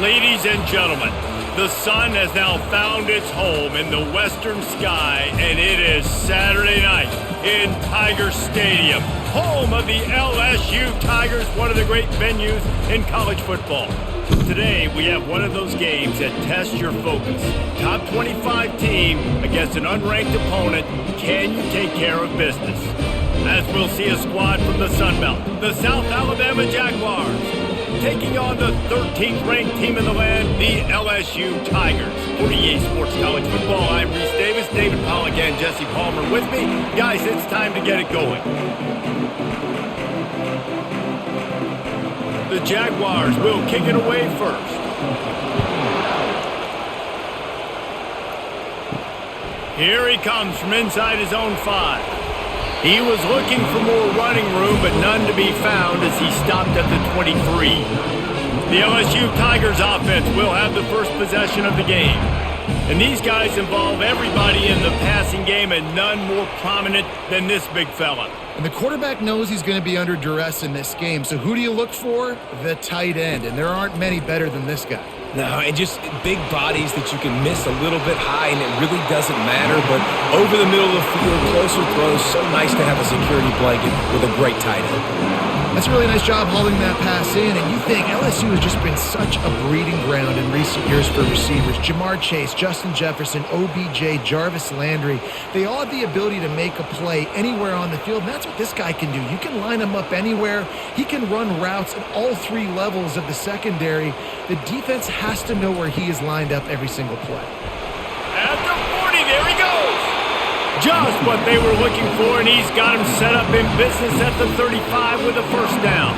Ladies and gentlemen, the sun has now found its home in the western sky, and it is Saturday night in Tiger Stadium, home of the LSU Tigers, one of the great venues in college football. Today, we have one of those games that tests your focus. Top 25 team against an unranked opponent. Can you take care of business? As we'll see a squad from the Sun Belt, the South Alabama Jaguars, taking on the 13th ranked team in the land, the LSU Tigers. For EA Sports College Football, I'm Reese Davis, David Pollack and Jesse Palmer with me. Guys, it's time to get it going. The Jaguars will kick it away first. Here he comes from inside his own 5. He was looking for more running room, but none to be found as he stopped at the 23. The LSU Tigers offense will have the first possession of the game. And these guys involve everybody in the passing game, and none more prominent than this big fella. And the quarterback knows he's going to be under duress in this game. So who do you look for? The tight end. And there aren't many better than this guy. No, and just big bodies that you can miss a little bit high, and it really doesn't matter. But over the middle of the field, closer throws, so nice to have a security blanket with a great tight end. That's a really nice job hauling that pass in, and you think LSU has just been such a breeding ground in recent years for receivers. Jamar Chase, Justin Jefferson, OBJ, Jarvis Landry, they all have the ability to make a play anywhere on the field, and that's what this guy can do. You can line him up anywhere. He can run routes at all 3 levels of the secondary. The defense has to know where he is lined up every single play. At the 40, there he goes. Just what they were looking for, and he's got him set up in business at the 35 with a first down.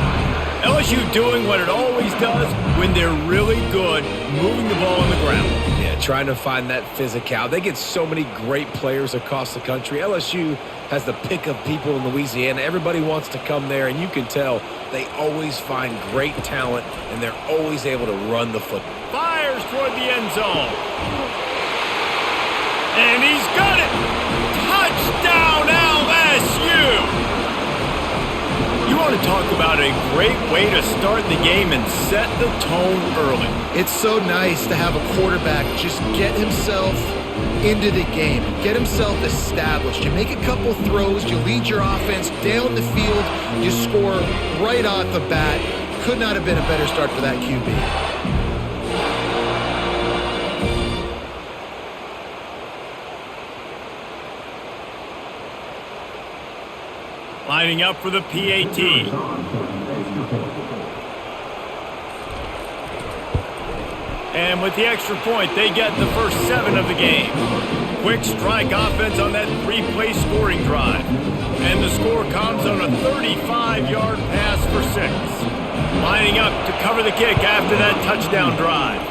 LSU doing what it always does when they're really good, moving the ball on the ground. Yeah, trying to find that physical. They get so many great players across the country. LSU has the pick of people in Louisiana. Everybody wants to come there, and you can tell they always find great talent, and they're always able to run the football. Fires toward the end zone. And he's got it! Touchdown, LSU! You want to talk about a great way to start the game and set the tone early. It's so nice to have a quarterback just get himself into the game, get himself established. You make a couple throws, you lead your offense down the field, you score right off the bat. Could not have been a better start for that QB. Lining up for the PAT. And with the extra point, they get the first 7 of the game. Quick strike offense on that 3-play scoring drive. And the score comes on a 35-yard pass for 6. Lining up to cover the kick after that touchdown drive.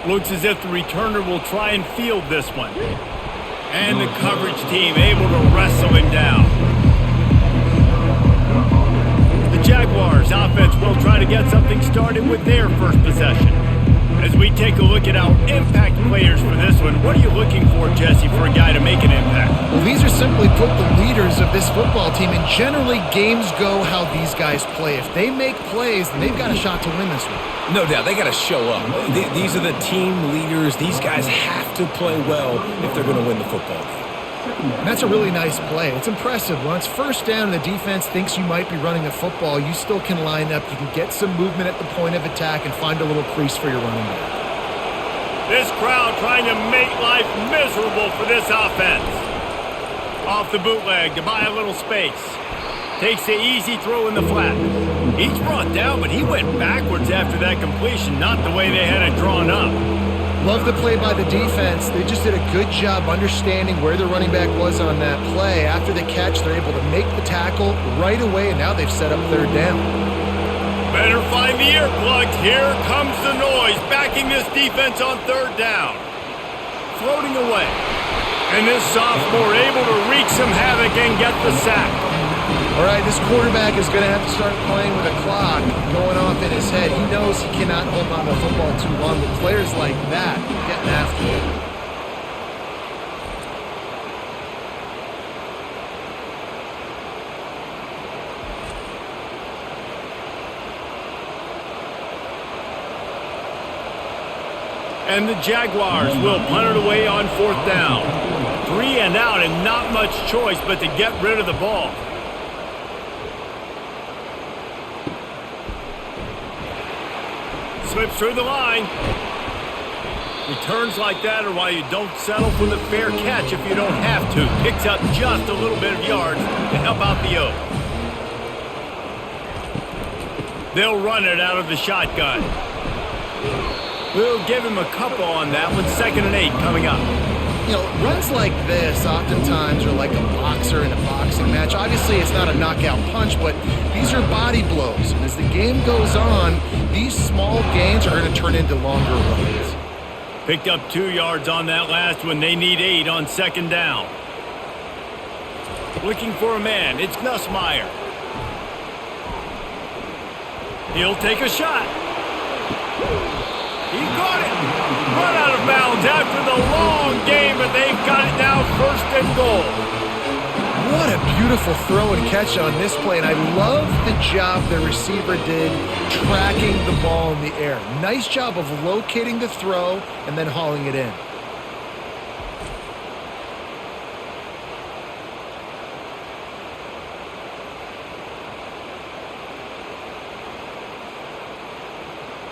Looks as if the returner will try and field this one. And the coverage team able to wrestle him down. The Jaguars offense will try to get something started with their first possession. As we take a look at our impact players for this one, what are you looking for, Jesse, for a guy to make an impact? Well, these are simply put the leaders of this football team, and generally games go how these guys play. If they make plays, then they've got a shot to win this one. No doubt, they got to show up. These are the team leaders. These guys have to play well if they're going to win the football game. And that's a really nice play. It's impressive. When it's first down and the defense thinks you might be running the football, you still can line up. You can get some movement at the point of attack and find a little crease for your running back. This crowd trying to make life miserable for this offense. Off the bootleg to buy a little space. Takes the easy throw in the flat. He's brought down, but he went backwards after that completion, not the way they had it drawn up. Love the play by the defense. They just did a good job understanding where the running back was on that play. After the catch, they're able to make the tackle right away, and now they've set up 3rd down. Better find the earplugs. Here comes the noise, backing this defense on 3rd down. Floating away. And this sophomore able to wreak some havoc and get the sack. All right, this quarterback is going to have to start playing with a clock going off in his head. He knows he cannot hold on to the football too long, but players like that getting after it. And the Jaguars will punt it away on 4th down. 3 and out and not much choice but to get rid of the ball. Slips through the line. Returns like that are why you don't settle for the fair catch if you don't have to. Picks up just a little bit of yards to help out the O. They'll run it out of the shotgun. We'll give him a couple on that one. 2nd and 8 coming up. You know, runs like this oftentimes are like a boxer in a boxing match. Obviously, it's not a knockout punch, but these are body blows. And as the game goes on, these small gains are going to turn into longer runs. Picked up 2 yards on that last one. They need 8 on 2nd down. Looking for a man. It's Nussmeier. He'll take a shot. He got it. Run out of bounds after the long game, but they've got it now 1st and goal. What a beautiful throw and catch on this play, and I love the job the receiver did tracking the ball in the air. Nice job of locating the throw and then hauling it in.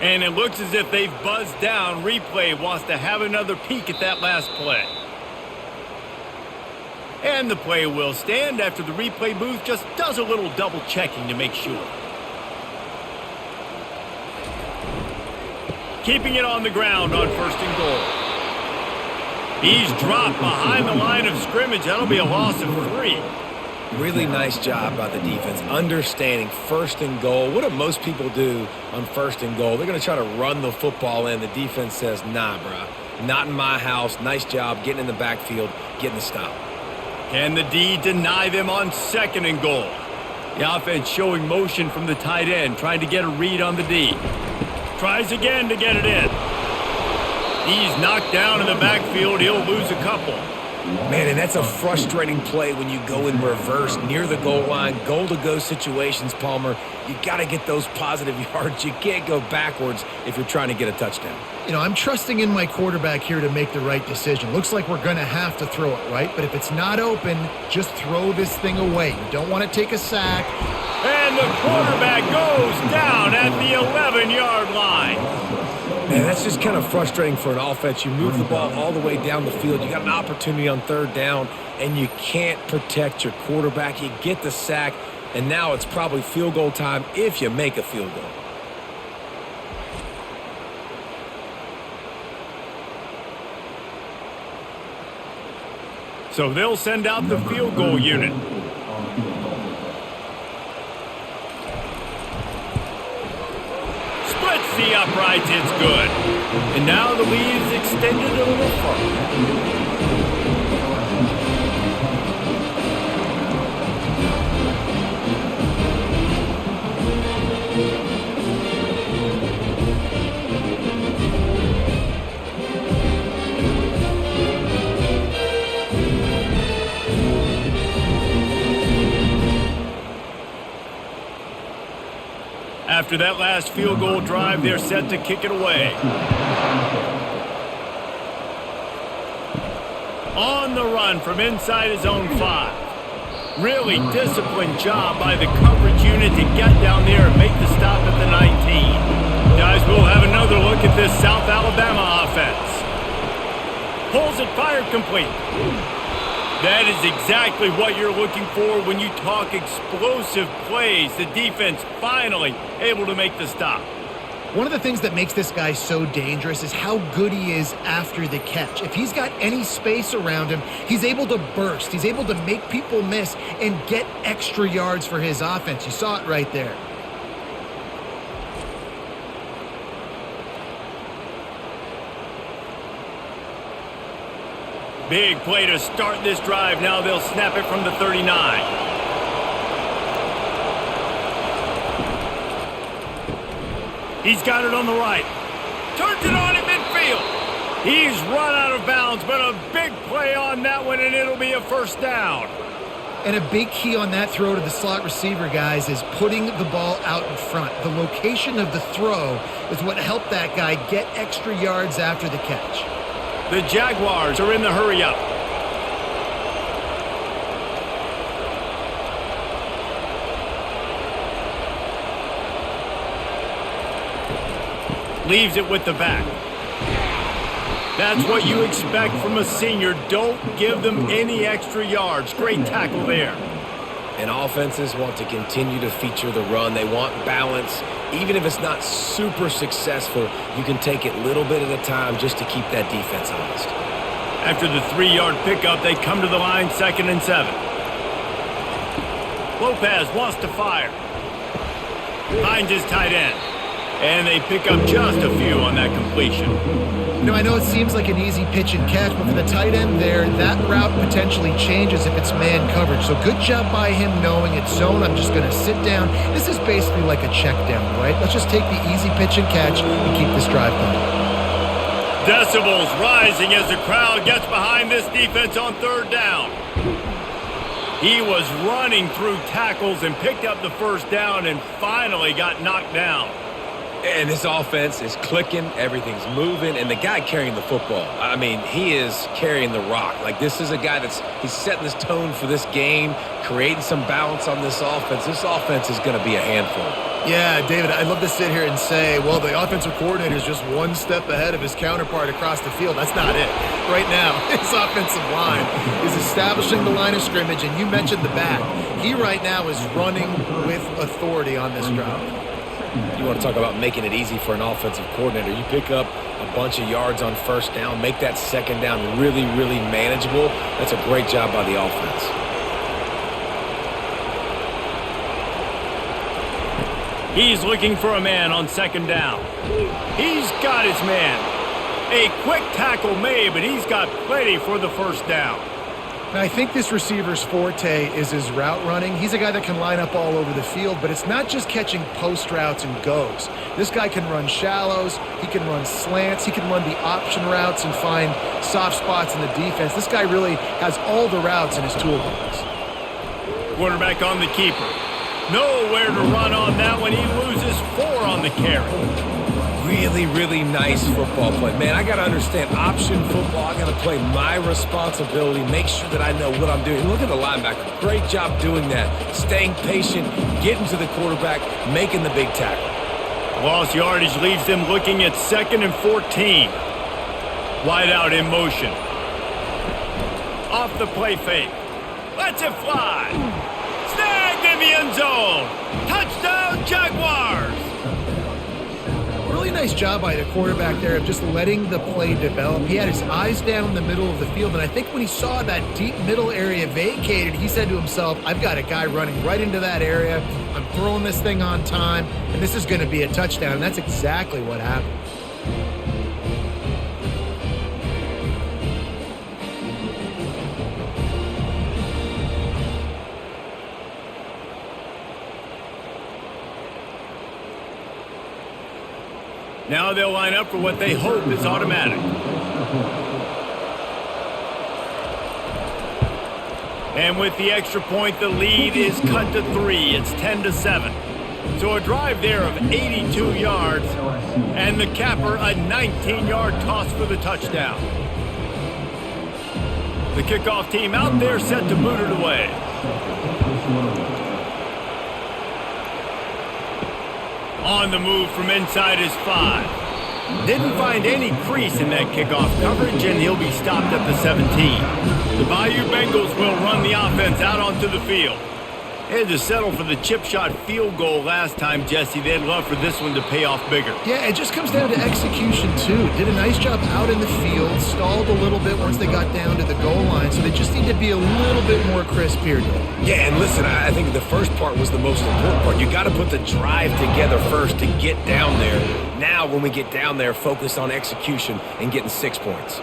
And it looks as if they've buzzed down. Replay wants to have another peek at that last play. And the play will stand after the replay booth just does a little double checking to make sure. Keeping it on the ground on 1st and goal. He's dropped behind the line of scrimmage. That'll be a loss of 3. Really nice job by the defense, understanding 1st and goal. What do most people do on 1st and goal? They're going to try to run the football in. The defense says, nah, bruh, not in my house. Nice job getting in the backfield, getting the stop. Can the D deny them on 2nd and goal? The offense showing motion from the tight end, trying to get a read on the D. Tries again to get it in. He's knocked down in the backfield. He'll lose a couple. Man, and that's a frustrating play when you go in reverse near the goal line, goal-to-go situations, Palmer. You got to get those positive yards. You can't go backwards if you're trying to get a touchdown. You know, I'm trusting in my quarterback here to make the right decision. Looks like we're going to have to throw it, right? But if it's not open, just throw this thing away. You don't want to take a sack. And the quarterback goes down at the 11-yard line. Man, that's just kind of frustrating for an offense. You move the ball all the way down the field. You got an opportunity on 3rd down, and you can't protect your quarterback. You get the sack, and now it's probably field goal time if you make a field goal. So they'll send out the field goal unit. Splits the uprights, it's good. And now the lead is extended a little further. After that last field goal drive, they're set to kick it away. On the run from inside his own 5. Really disciplined job by the coverage unit to get down there and make the stop at the 19. Guys, we'll have another look at this South Alabama offense. Pulls it, fired complete. That is exactly what you're looking for when you talk explosive plays. The defense finally able to make the stop. One of the things that makes this guy so dangerous is how good he is after the catch. If he's got any space around him, he's able to burst. He's able to make people miss and get extra yards for his offense. You saw it right there. Big play to start this drive. Now they'll snap it from the 39. He's got it on the right. Turns it on in midfield. He's run out of bounds, but a big play on that one, and it'll be a 1st down. And a big key on that throw to the slot receiver, guys, is putting the ball out in front. The location of the throw is what helped that guy get extra yards after the catch. The Jaguars are in the hurry-up. Leaves it with the back. That's what you expect from a senior. Don't give them any extra yards. Great tackle there. And offenses want to continue to feature the run. They want balance. Even if it's not super successful, you can take it little bit at a time just to keep that defense honest. After the 3-yard pickup, they come to the line, 2nd and 7. Lopez wants to fire. Finds his tight end. And they pick up just a few on that completion. You know, I know it seems like an easy pitch and catch, but for the tight end there, that route potentially changes if it's man coverage. So good job by him knowing it's zone. I'm just going to sit down. This is basically like a check down, right? Let's just take the easy pitch and catch and keep this drive going. Decibels rising as the crowd gets behind this defense on 3rd down. He was running through tackles and picked up the 1st down and finally got knocked down. And this offense is clicking, everything's moving, and the guy carrying the football, I mean, he is carrying the rock. Like, this is a guy he's setting this tone for this game, creating some balance on this offense. This offense is going to be a handful. Yeah, David, I'd love to sit here and say, well, the offensive coordinator is just one step ahead of his counterpart across the field. That's not it. Right now, his offensive line is establishing the line of scrimmage, and you mentioned the back. He right now is running with authority on this drive. You want to talk about making it easy for an offensive coordinator. You pick up a bunch of yards on 1st down, make that 2nd down really, really manageable. That's a great job by the offense. He's looking for a man on 2nd down. He's got his man. A quick tackle made, but he's got plenty for the 1st down. Now, I think this receiver's forte is his route running. He's a guy that can line up all over the field, but it's not just catching post routes and goes. This guy can run shallows, he can run slants, he can run the option routes and find soft spots in the defense. This guy really has all the routes in his toolbox. Quarterback on the keeper. Nowhere to run on that one. He loses 4 on the carry. Really, really nice football play. Man, I got to understand option football. I got to play my responsibility, make sure that I know what I'm doing. Look at the linebacker. Great job doing that. Staying patient, getting to the quarterback, making the big tackle. Lost yardage leaves them looking at 2nd and 14. Wide out in motion. Off the play fake. Lets it fly. Snagged in the end zone. Touchdown, Jaguars. Really nice job by the quarterback there of just letting the play develop. He had his eyes down in the middle of the field, and I think when he saw that deep middle area vacated, he said to himself, I've got a guy running right into that area. I'm throwing this thing on time, and this is going to be a touchdown, and that's exactly what happened. Now they'll line up for what they hope is automatic. And with the extra point, the lead is cut to 3. It's 10-7. So a drive there of 82 yards, and the capper a 19-yard toss for the touchdown. The kickoff team out there set to boot it away. On the move from inside his 5. Didn't find any crease in that kickoff coverage, and he'll be stopped at the 17. The Bayou Bengals will run the offense out onto the field. They had to settle for the chip shot field goal last time, Jesse. They'd love for this one to pay off bigger. Yeah, it just comes down to execution, too. Did a nice job out in the field, stalled a little bit once they got down to the goal line, so they just need to be a little bit more crisp here. Yeah, and listen, I think the first part was the most important part. You got to put the drive together first to get down there. Now, when we get down there, focus on execution and getting 6 points.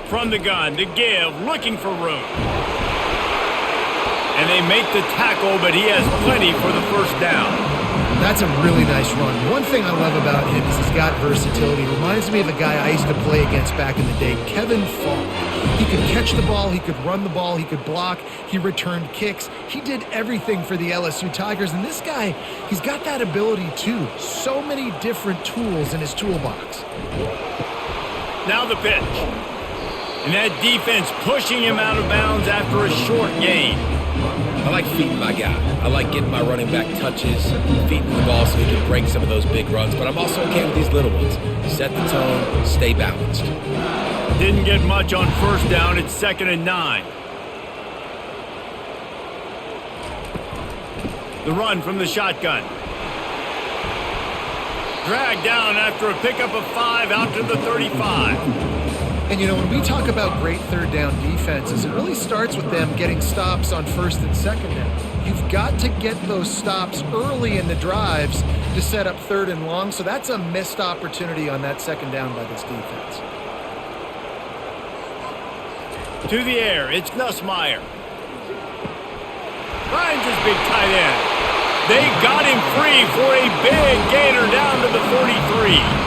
From the gun to give, looking for room. And they make the tackle, but he has plenty for the 1st down. That's a really nice run. One thing I love about him is he's got versatility. Reminds me of a guy I used to play against back in the day, Kevin Falk. He could catch the ball, he could run the ball, he could block, he returned kicks. He did everything for the LSU Tigers, and this guy, he's got that ability too. So many different tools in his toolbox. Now the pitch. And that defense pushing him out of bounds after a short gain. I like feeding my guy. I like getting my running back touches, feeding the ball so he can break some of those big runs, but I'm also okay with these little ones. Set the tone, stay balanced. Didn't get much on first down. It's 2nd and 9. The run from the shotgun. Dragged down after a pickup of 5 out to the 35. And, you know, when we talk about great third down defenses, it really starts with them getting stops on first and second down. You've got to get those stops early in the drives to set up third and long, so that's a missed opportunity on that second down by this defense. To the air, it's Nussmeier. Finds his big tight end. They got him free for a big gainer down to the 43.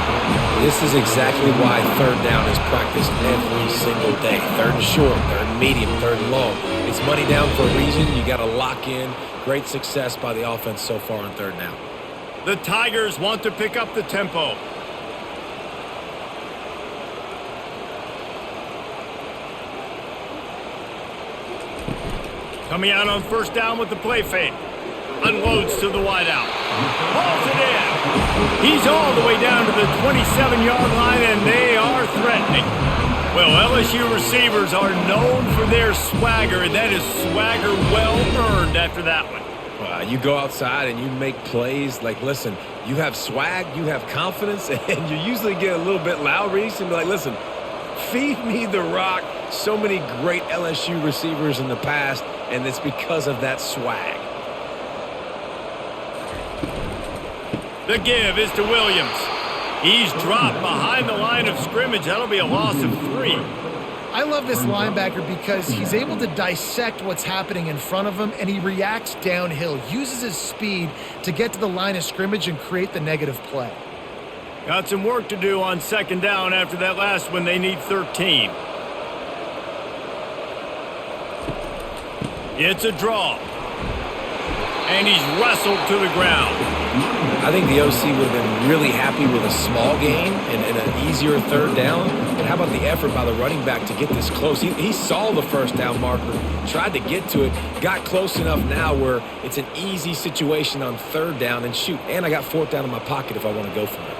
This is exactly why third down is practiced every single day. Third and short, third and medium, third and long. It's money down for a reason. You got to lock in. Great success by the offense so far on third down. The Tigers want to pick up the tempo. Coming out on first down with the play fake. Unloads to the wideout. Hauls it in. He's all the way down to the 27-yard line, and they are threatening. Well, LSU receivers are known for their swagger, and that is swagger well earned after that one. You go outside and you make plays. Like, listen, you have swag, you have confidence, and you usually get a little bit loud, Reese, and be like, listen, feed me the rock. So many great LSU receivers in the past, and it's because of that swag. The give is to Williams. He's dropped behind the line of scrimmage. That'll be a loss of 3. I love this linebacker because he's able to dissect what's happening in front of him, and he reacts downhill, uses his speed to get to the line of scrimmage and create the negative play. Got some work to do on second down after that last one. They need 13. It's a draw. And he's wrestled to the ground. I think the OC would have been really happy with a small gain and an easier third down. But how about the effort by the running back to get this close? He saw the first down marker, tried to get to it, got close enough now where it's an easy situation on third down and shoot. And I got fourth down in my pocket if I want to go for it.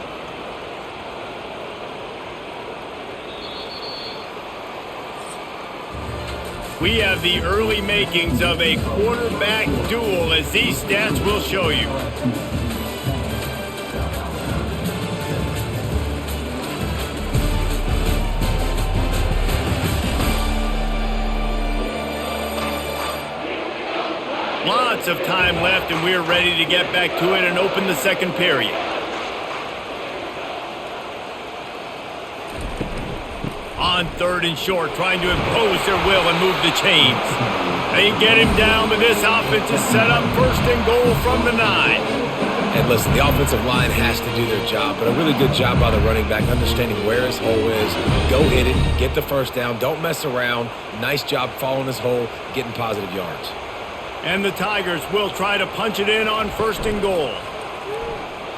We have the early makings of a quarterback duel, as these stats will show you. Lots of time left, and we're ready to get back to it and open the second period. On third and short, trying to impose their will and move the chains. They get him down, but this offense is set up first and goal from the 9. And listen, the offensive line has to do their job, but a really good job by the running back, understanding where his hole is. Go hit it, get the first down, don't mess around. Nice job following his hole, getting positive yards. And the Tigers will try to punch it in on first and goal.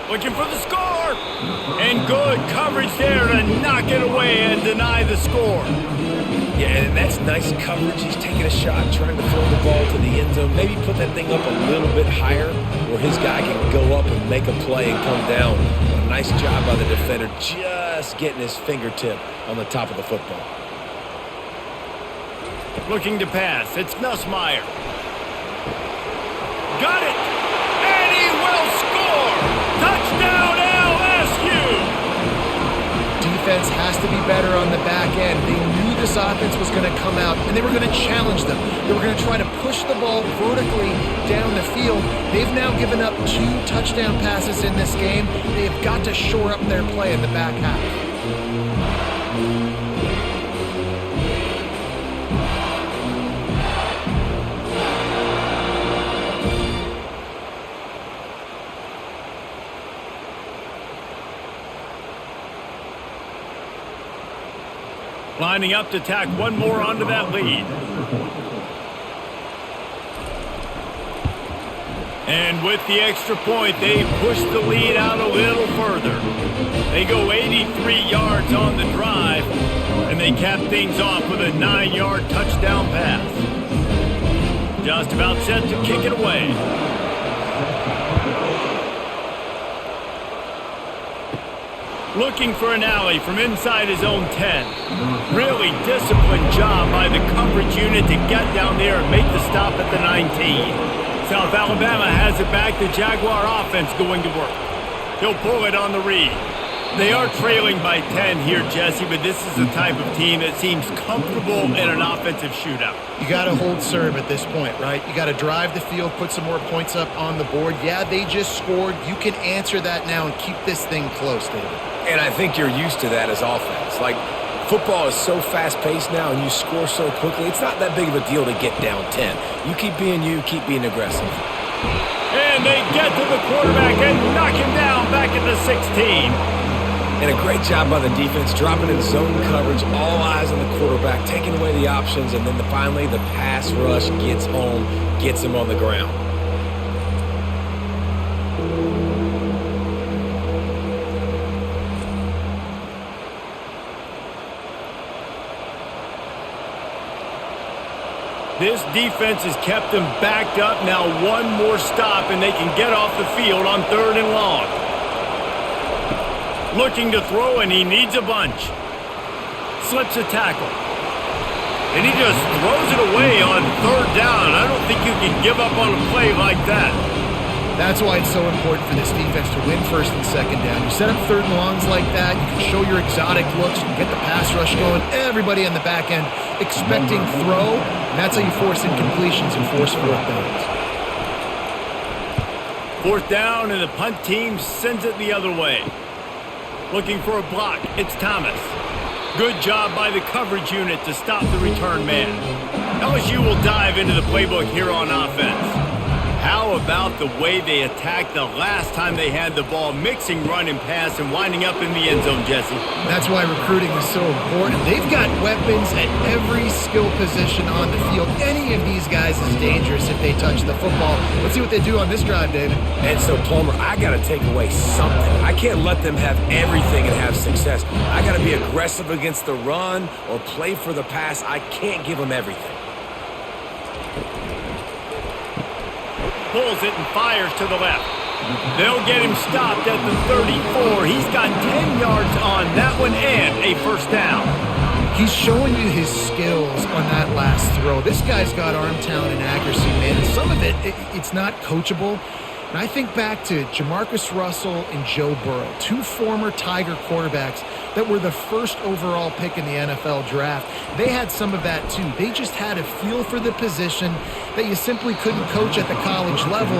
Looking for the score. And good coverage there to knock it away and deny the score. Yeah, and that's nice coverage. He's taking a shot, trying to throw the ball to the end zone. Maybe put that thing up a little bit higher where his guy can go up and make a play and come down. A nice job by the defender, just getting his fingertip on the top of the football. Looking to pass. It's Nussmeier. Got it! And he will score! Touchdown LSU! Defense has to be better on the back end. They knew this offense was going to come out, and they were going to challenge them. They were going to try to push the ball vertically down the field. They've now given up 2 touchdown passes in this game. They have got to shore up their play in the back half. Lining up to tack one more onto that lead. And with the extra point, they push the lead out a little further. They go 83 yards on the drive, and they cap things off with a 9-yard touchdown pass. Just about set to kick it away. Looking for an alley from inside his own 10. Really disciplined job by the coverage unit to get down there and make the stop at the 19. South Alabama has it back. The Jaguar offense going to work. He'll pull it on the read. They are trailing by 10 here, Jesse, but this is the type of team that seems comfortable in an offensive shootout. You got to hold serve at this point, right? You got to drive the field, put some more points up on the board. Yeah, they just scored. You can answer that now and keep this thing close, David. And I think you're used to that as offense. Like, football is so fast-paced now and you score so quickly, it's not that big of a deal to get down 10. You keep being aggressive. And they get to the quarterback and knock him down back at the 16. And a great job by the defense, dropping in zone coverage, all eyes on the quarterback, taking away the options, and then finally the pass rush gets home, gets him on the ground. This defense has kept them backed up. Now one more stop, and they can get off the field on 3rd and long. Looking to throw, and he needs a bunch. Slips a tackle. And he just throws it away on 3rd down. I don't think you can give up on a play like that. That's why it's so important for this defense to win 1st and 2nd down. You set up 3rd and longs like that, you can show your exotic looks, you can get the pass rush going, everybody on the back end expecting throw, and that's how you force incompletions and force 4th downs. 4th down, and the punt team sends it the other way. Looking for a block, it's Thomas. Good job by the coverage unit to stop the return man. LSU will dive into the playbook here on offense. How about the way they attacked the last time they had the ball, mixing run and pass and winding up in the end zone, Jesse? That's why recruiting is so important. They've got weapons at every skill position on the field. Any of these guys is dangerous if they touch the football. Let's see what they do on this drive, David. And so, Palmer, I got to take away something. I can't let them have everything and have success. I got to be aggressive against the run or play for the pass. I can't give them everything. Pulls it and fires to the left. They'll get him stopped at the 34. He's got 10 yards on that one and a 1st down. He's showing you his skills on that last throw. This guy's got arm talent and accuracy, man. And some of it's not coachable. And I think back to Jamarcus Russell and Joe Burrow, 2 former Tiger quarterbacks that were the 1st overall pick in the NFL draft. They had some of that too. They just had a feel for the position that you simply couldn't coach at the college level.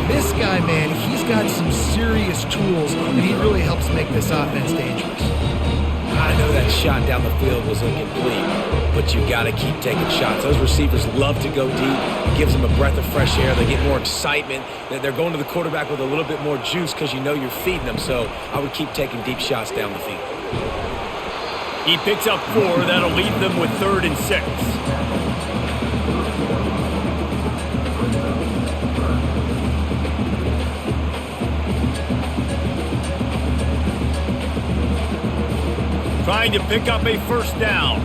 This guy, man, he's got some serious tools, and he really helps make this offense dangerous. I know that shot down the field was incomplete, but you got to keep taking shots. Those receivers love to go deep. It gives them a breath of fresh air. They get more excitement. They're going to the quarterback with a little bit more juice because you know you're feeding them. So I would keep taking deep shots down the field. He picks up 4. That'll leave them with 3rd and 6. Trying to pick up a 1st down.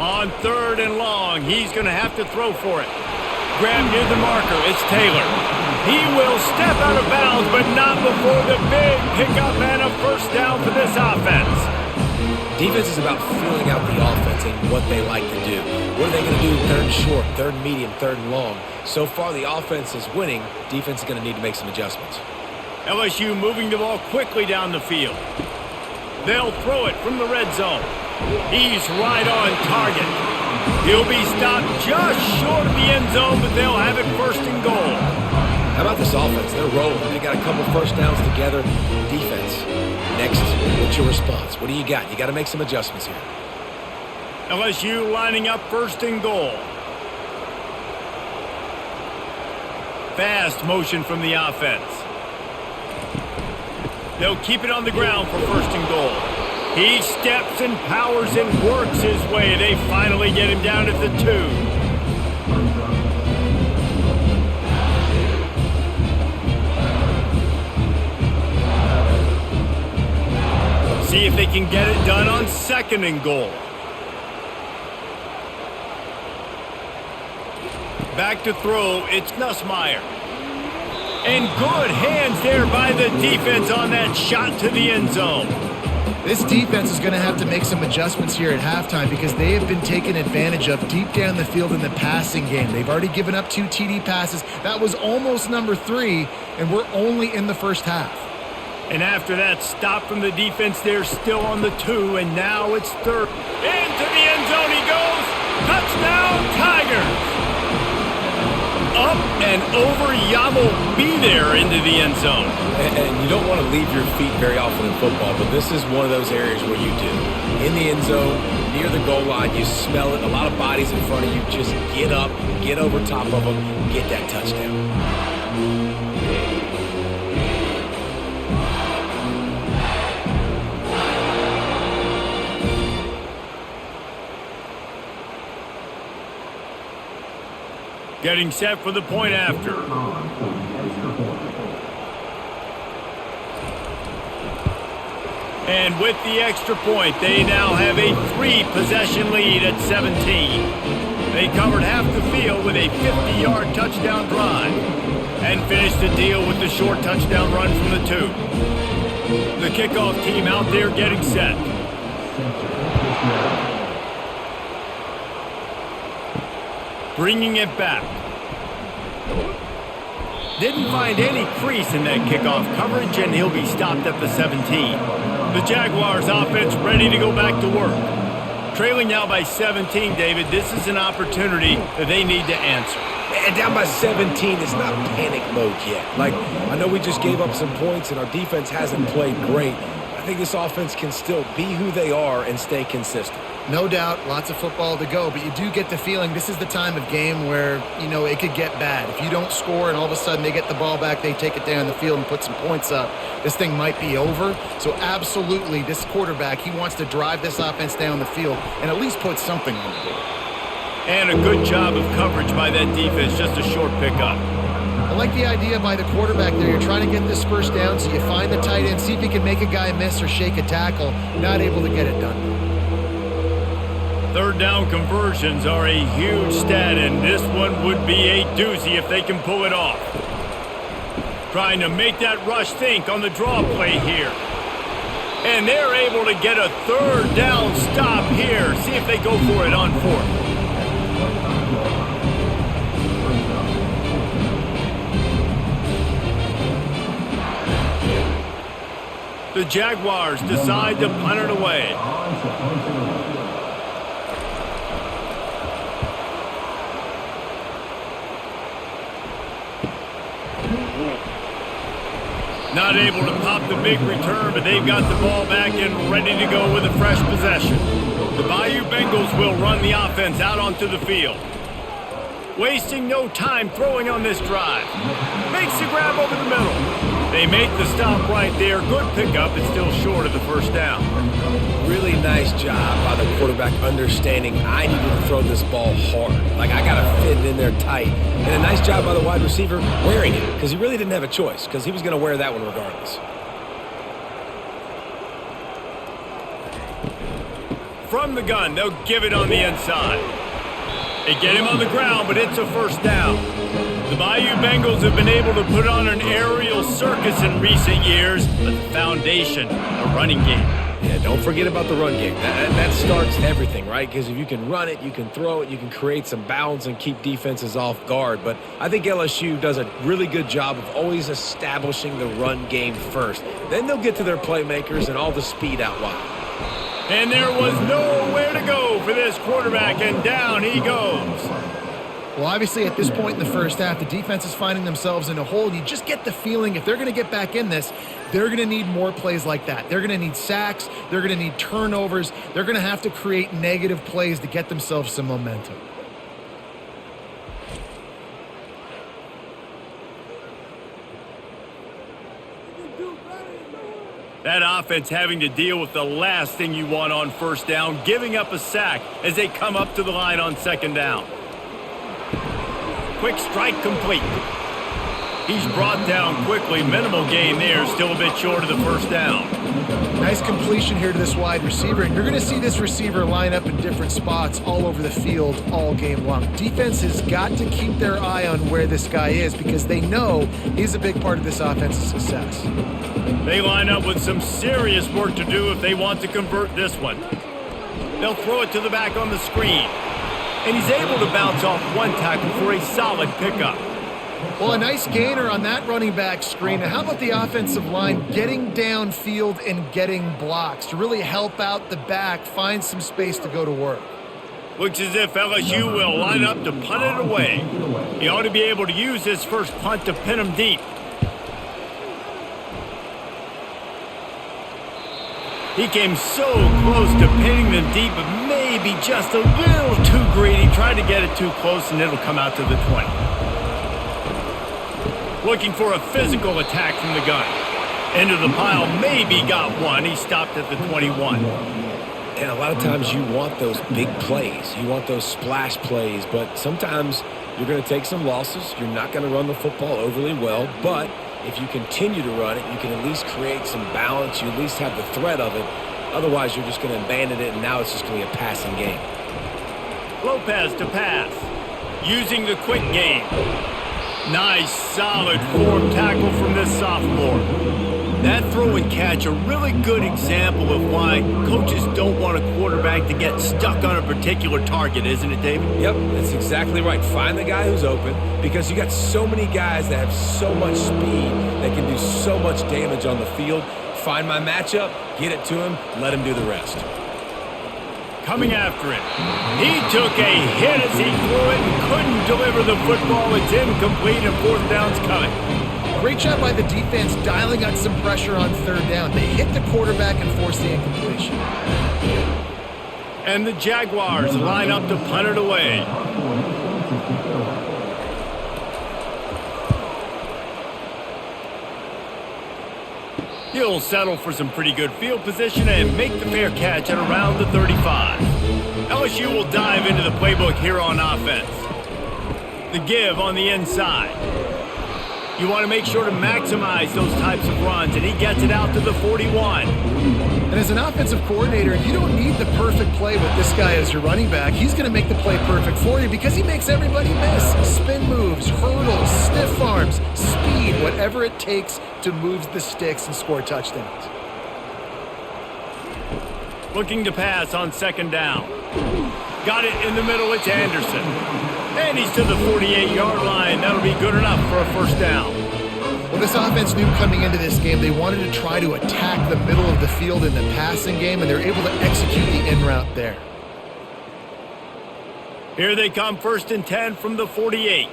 On 3rd and long, he's going to have to throw for it. Grab near the marker, it's Taylor. He will step out of bounds, but not before the big pickup and a 1st down for this offense. Defense is about filling out the offense and what they like to do. What are they going to do 3rd and short, 3rd and medium, 3rd and long? So far, the offense is winning. Defense is going to need to make some adjustments. LSU moving the ball quickly down the field. They'll throw it from the red zone. He's right on target. He'll be stopped just short of the end zone, but they'll have it 1st and goal. How about this offense? They're rolling. They got a couple 1st downs together. Defense. Next, what's your response? What do you got? You got to make some adjustments here. LSU lining up 1st and goal. Fast motion from the offense. They'll keep it on the ground for 1st and goal. He steps and powers and works his way. They finally get him down at the 2. See if they can get it done on 2nd and goal. Back to throw, it's Nussmeier. And good hands there by the defense on that shot to the end zone. This defense is going to have to make some adjustments here at halftime because they have been taken advantage of deep down the field in the passing game. They've already given up 2 TD passes. That was almost number 3, and we're only in the first half. And after that stop from the defense, they're still on the 2, and now it's 3rd. Into the end zone he goes. Touchdown, Tigers! Up and over, Yamo be there into the end zone. And you don't want to leave your feet very often in football, but this is one of those areas where you do. In the end zone, near the goal line, you smell it. A lot of bodies in front of you. Just get up, get over top of them, get that touchdown. Getting set for the point after. And with the extra point, they now have a 3-possession lead at 17. They covered half the field with a 50-yard touchdown drive and finished the deal with the short touchdown run from the 2. The kickoff team out there getting set. Bringing it back. Didn't find any crease in that kickoff coverage, and he'll be stopped at the 17. The Jaguars offense ready to go back to work. Trailing now by 17, David, this is an opportunity that they need to answer. And down by 17, it's not panic mode yet. Like, I know we just gave up some points, and our defense hasn't played great. I think this offense can still be who they are and stay consistent. No doubt, lots of football to go, but you do get the feeling this is the time of game where, you know, it could get bad. If you don't score and all of a sudden they get the ball back, they take it down the field and put some points up, this thing might be over. So absolutely, this quarterback, he wants to drive this offense down the field and at least put something on the board. And a good job of coverage by that defense, just a short pickup. I like the idea by the quarterback there. You're trying to get this first down, so you find the tight end, see if he can make a guy miss or shake a tackle. Not able to get it done. 3rd down conversions are a huge stat, and this one would be a doozy if they can pull it off. Trying to make that rush think on the draw play here. And they're able to get a 3rd down stop here. See if they go for it on 4th. The Jaguars decide to punt it away. Not able to pop the big return, but they've got the ball back and ready to go with a fresh possession. The Bayou Bengals will run the offense out onto the field. Wasting no time throwing on this drive. Makes the grab over the middle. They make the stop right there. Good pickup. It's still short of the 1st down. Really nice job by the quarterback understanding I need to throw this ball hard. Like, I got to fit it in there tight. And a nice job by the wide receiver wearing it because he really didn't have a choice because he was going to wear that one regardless. From the gun, they'll give it on the inside. They get him on the ground, but it's a 1st down. The Bayou Bengals have been able to put on an aerial circus in recent years, but the foundation, a running game. Yeah, don't forget about the run game. That starts everything, right? Because if you can run it, you can throw it, you can create some bounds and keep defenses off guard. But I think LSU does a really good job of always establishing the run game first. Then they'll get to their playmakers and all the speed out wide. And there was nowhere to go for this quarterback, and down he goes. Well, obviously, at this point in the first half, the defense is finding themselves in a hole. You just get the feeling if they're going to get back in this, they're going to need more plays like that. They're going to need sacks. They're going to need turnovers. They're going to have to create negative plays to get themselves some momentum. That offense having to deal with the last thing you want on first down, giving up a sack as they come up to the line on second down. Quick strike complete. He's brought down quickly. Minimal gain there, still a bit short of the first down. Nice completion here to this wide receiver, and you're going to see this receiver line up in different spots all over the field all game long. Defense has got to keep their eye on where this guy is because they know he's a big part of this offense's success. They line up with some serious work to do if they want to convert this one. They'll throw it to the back on the screen, and he's able to bounce off one tackle for a solid pickup. Well, a nice gainer on that running back screen. Now, how about the offensive line getting downfield and getting blocks to really help out the back, find some space to go to work? Looks as if LSU will line up to punt it away. He ought to be able to use his first punt to pin him deep. He came so close to pinning them deep, but maybe just a little too greedy. Tried to get it too close, and it'll come out to the 20. Looking for a physical attack from the gun. Into the pile, maybe got one. He stopped at the 21. And a lot of times you want those big plays. You want those splash plays, but sometimes you're going to take some losses. You're not going to run the football overly well, but if you continue to run it, you can at least create some balance. You at least have the threat of it. Otherwise, you're just going to abandon it, and now it's just going to be a passing game. Lopez to pass. Using the quick game. Nice, solid form tackle from this sophomore. That throw and catch, a really good example of why coaches don't want a quarterback to get stuck on a particular target, isn't it, David? Yep, that's exactly right. Find the guy who's open because you got so many guys that have so much speed that can do so much damage on the field. Find my matchup, get it to him, let him do the rest. Coming after it. He took a hit as he threw it and couldn't deliver the football. It's incomplete and fourth down's coming. Great job by the defense dialing out some pressure on third down. They hit the quarterback and forced the incompletion. And the Jaguars line up to punt it away. He'll settle for some pretty good field position and make the fair catch at around the 35. LSU will dive into the playbook here on offense. The give on the inside. You want to make sure to maximize those types of runs, and he gets it out to the 41. And as an offensive coordinator, you don't need the perfect play with this guy as your running back. He's going to make the play perfect for you because he makes everybody miss. Spin moves, hurdles, stiff arms, speed, whatever it takes to move the sticks and score touchdowns. Looking to pass on second down. Got it in the middle, it's Anderson. And he's to the 48-yard line. That'll be good enough for a first down. Well, this offense knew coming into this game they wanted to try to attack the middle of the field in the passing game, and they're able to execute the in route there. Here they come, 1st and 10 from the 48.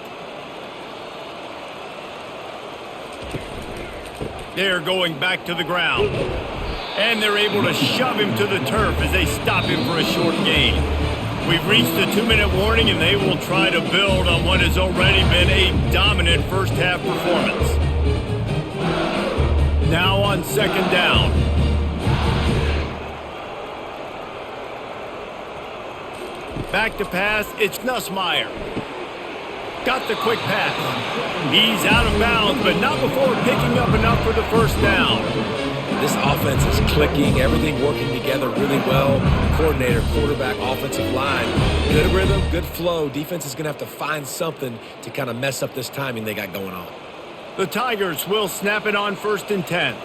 They're going back to the ground. And they're able to shove him to the turf as they stop him for a short gain. We've reached the 2-minute warning, and they will try to build on what has already been a dominant first-half performance. Now on second down. Back to pass, it's Nussmeier. Got the quick pass. He's out of bounds, but not before picking up enough for the first down. This offense is clicking, everything working together really well. Coordinator, quarterback, offensive line. Good rhythm, good flow. Defense is going to have to find something to kind of mess up this timing they got going on. The Tigers will snap it on 1st and 10.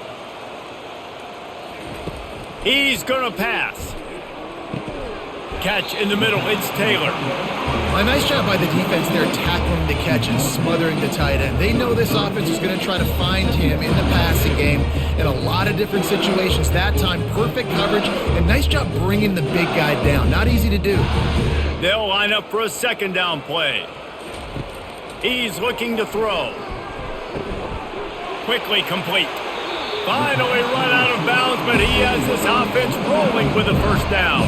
He's going to pass. Catch in the middle, it's Taylor. A nice job by the defense there tackling the catch and smothering the tight end. They know this offense is going to try to find him in the passing game in a lot of different situations. That time, perfect coverage, and nice job bringing the big guy down. Not easy to do. They'll line up for a second down play. He's looking to throw. Quickly complete. Finally run out of bounds, but he has this offense rolling with a first down.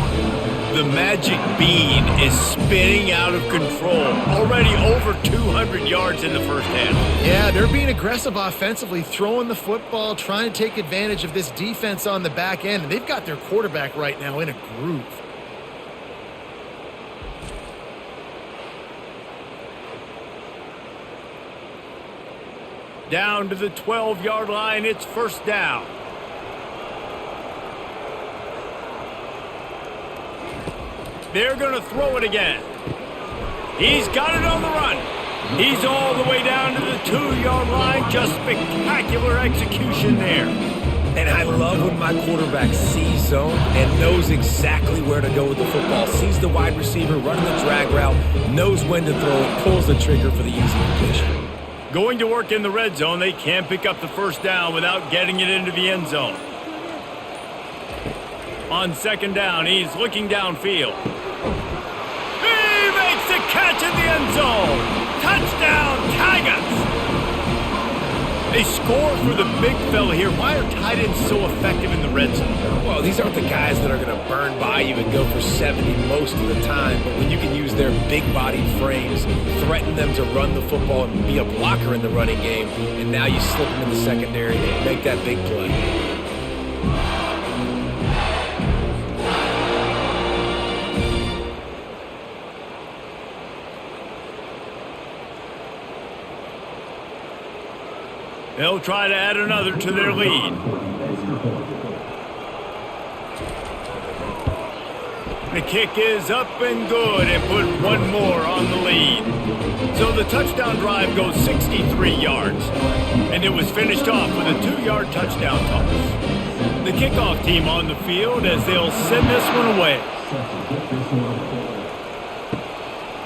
The magic bean is spinning out of control. Already over 200 yards in the first half. Yeah, they're being aggressive offensively, throwing the football, trying to take advantage of this defense on the back end. And they've got their quarterback right now in a groove. Down to the 12-yard line, it's first down. They're going to throw it again. He's got it on the run. He's all the way down to the 2-yard line. Just spectacular execution there. And I love when my quarterback sees zone and knows exactly where to go with the football. Sees the wide receiver running the drag route, knows when to throw it, pulls the trigger for the easy completion. Going to work in the red zone. They can't pick up the first down without getting it into the end zone. On second down, he's looking downfield. He makes the catch in the end zone. Touchdown, Tigers! They score for the big fella here. Why are tight ends so effective in the red zone? Well, these aren't the guys that are going to burn by you and go for 70 most of the time, but when you can use their big-bodied frames, threaten them to run the football and be a blocker in the running game, and now you slip them in the secondary and make that big play. They'll try to add another to their lead. The kick is up and good and put one more on the lead. So the touchdown drive goes 63 yards. And it was finished off with a 2-yard touchdown toss. The kickoff team on the field as they'll send this one away.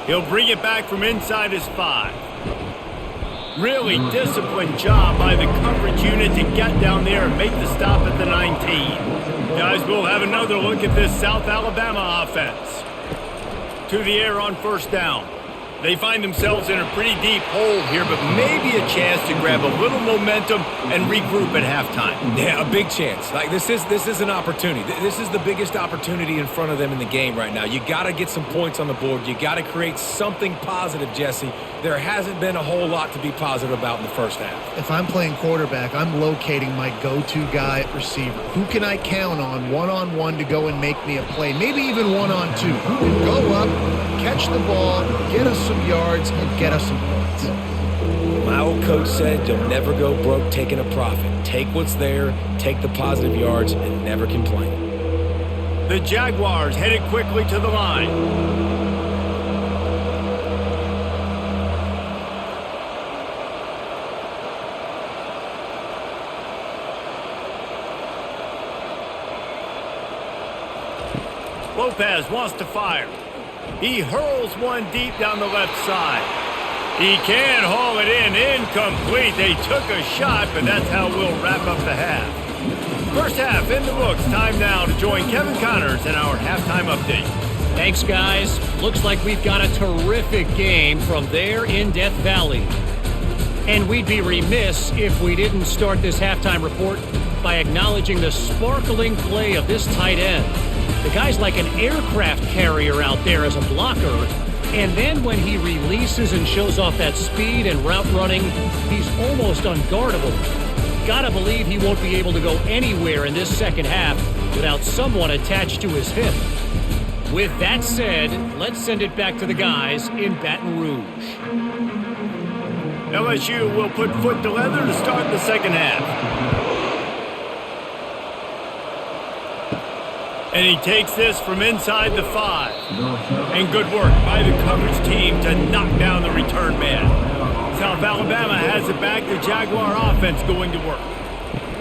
He'll bring it back from inside his 5. Really disciplined job by the coverage unit to get down there and make the stop at the 19. Guys, we'll have another look at this South Alabama offense. To the air on first down. They find themselves in a pretty deep hole here, but maybe a chance to grab a little momentum and regroup at halftime. Yeah, a big chance. Like this is an opportunity. This is the biggest opportunity in front of them in the game right now. You got to get some points on the board. You got to create something positive, Jesse. There hasn't been a whole lot to be positive about in the first half. If I'm playing quarterback, I'm locating my go-to guy at receiver. Who can I count on one-on-one to go and make me a play? Maybe even one-on-two. Who can go up, catch the ball, get us some yards, and get us some points. My old coach said you'll never go broke taking a profit. Take what's there, take the positive yards, and never complain. The Jaguars headed quickly to the line. Lopez wants to fire. He hurls one deep down the left side. He can haul it in. Incomplete. They took a shot, but that's how we'll wrap up the half. First half in the books. Time now to join Kevin Connors in our halftime update. Thanks, guys. Looks like we've got a terrific game from there in Death Valley. And we'd be remiss if we didn't start this halftime report by acknowledging the sparkling play of this tight end. The guy's like an aircraft carrier out there as a blocker. And then when he releases and shows off that speed and route running, he's almost unguardable. Gotta believe he won't be able to go anywhere in this second half without someone attached to his hip. With that said, let's send it back to the guys in Baton Rouge. LSU will put foot to leather to start the second half. And he takes this from inside the 5. And good work by the coverage team to knock down the return man. South Alabama has it back. The Jaguar offense going to work.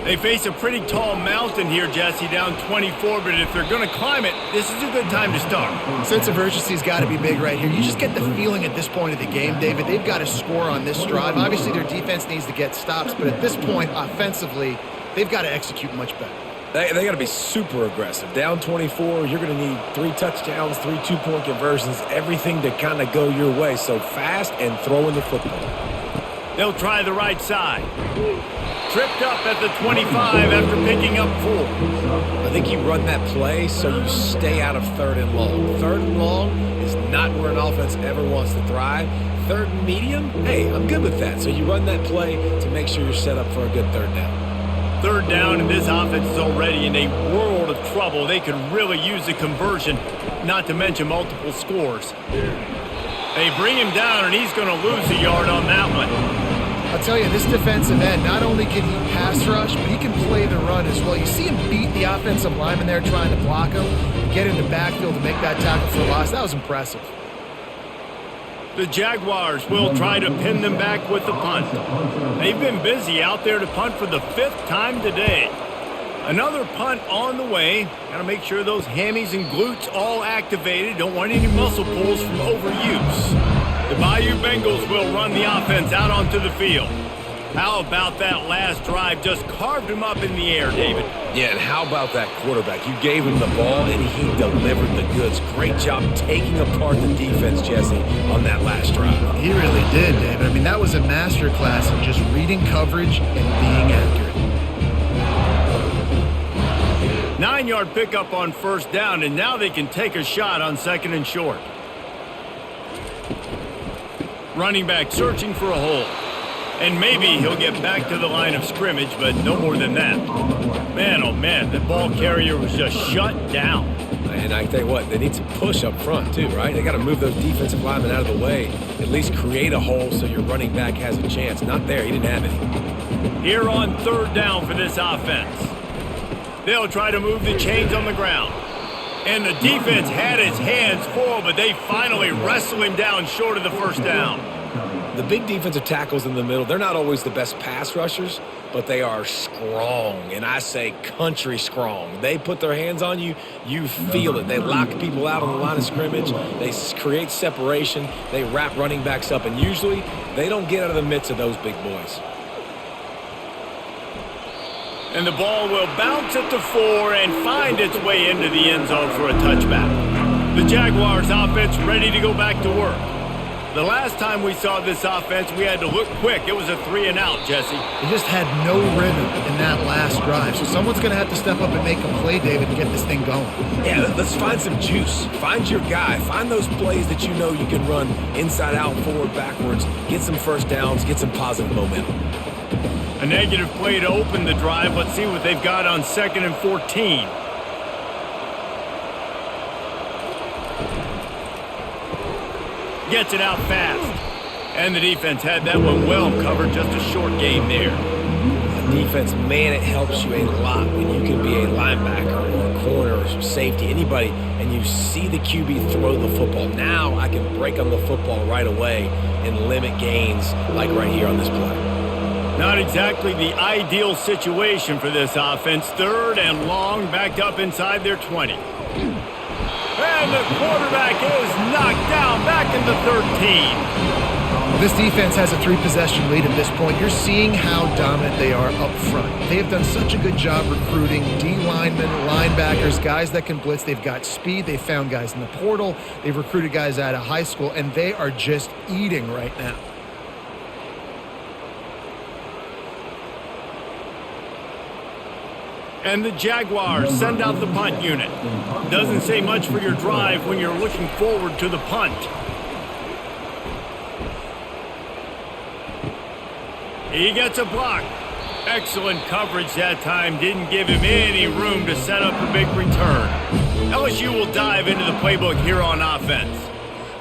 They face a pretty tall mountain here, Jesse, down 24, but if they're going to climb it, this is a good time to start. Sense of urgency's got to be big right here. You just get the feeling at this point of the game, David, they've got to score on this drive. Obviously, their defense needs to get stops, but at this point, offensively, they've got to execute much better. They got to be super aggressive. Down 24, you're going to need 3 touchdowns, 3 two-point conversions, everything to kind of go your way. So fast and throwing the football. They'll try the right side. tripped up at the 25 after picking up 4. I think you run that play so you stay out of 3rd and long. 3rd and long is not where an offense ever wants to thrive. 3rd and medium, hey, I'm good with that. So you run that play to make sure you're set up for a good 3rd down. 3rd down, and this offense is already in a world of trouble. They could really use a conversion, not to mention multiple scores. They bring him down, and he's going to lose a yard on that one. I'll tell you, this defensive end, not only can he pass rush, but he can play the run as well. You see him beat the offensive lineman there trying to block him, get into backfield to make that tackle for loss. That was impressive. The Jaguars will try to pin them back with the punt. They've been busy out there to punt for the 5th time today. Another punt on the way. Got to make sure those hammies and glutes all activated. Don't want any muscle pulls from overuse. The Bayou Bengals will run the offense out onto the field. How about that last drive? Just carved him up in the air, David. Yeah, and how about that quarterback? You gave him the ball, and he delivered the goods. Great job taking apart the defense, Jesse, on that last drive. He really did, David. I mean, that was a masterclass in just reading coverage and being accurate. 9-yard pickup on 1st down, and now they can take a shot on 2nd and short. Running back searching for a hole. And maybe he'll get back to the line of scrimmage, but no more than that. Man, oh man, the ball carrier was just shut down. And I tell you what, they need some push up front too, right? They got to move those defensive linemen out of the way, at least create a hole so your running back has a chance. Not there, he didn't have any. Here on 3rd down for this offense. They'll try to move the chains on the ground. And the defense had its hands full, but they finally wrestle him down short of the 1st down. The big defensive tackles in the middle, they're not always the best pass rushers, but they are strong, and I say country strong. They put their hands on you, you feel it. They lock people out on the line of scrimmage. They create separation. They wrap running backs up, and usually they don't get out of the midst of those big boys. And the ball will bounce at the 4 and find its way into the end zone for a touchback. The Jaguars offense ready to go back to work. The last time we saw this offense, we had to look quick. It was a 3-and-out, Jesse. They just had no rhythm in that last drive. So someone's going to have to step up and make a play, David, and get this thing going. Yeah, let's find some juice. Find your guy. Find those plays that you know you can run inside out, forward, backwards. Get some 1st downs. Get some positive momentum. A negative play to open the drive. Let's see what they've got on 2nd and 14. Gets it out fast. And the defense had that one well covered. Just a short game there. Defense, man, it helps you a lot when you can be a linebacker or a corner or safety, anybody, and you see the QB throw the football. Now I can break on the football right away and limit gains like right here on this play. Not exactly the ideal situation for this offense. 3rd and long, backed up inside their 20. And the quarterback is knocked down back in the 13. This defense has a 3-possession lead at this point. You're seeing how dominant they are up front. They have done such a good job recruiting D-linemen, linebackers, guys that can blitz. They've got speed. They've found guys in the portal. They've recruited guys out of high school, and they are just eating right now. And the Jaguars send out the punt unit. Doesn't say much for your drive when you're looking forward to the punt. He gets a block. Excellent coverage that time. Didn't give him any room to set up a big return. LSU will dive into the playbook here on offense.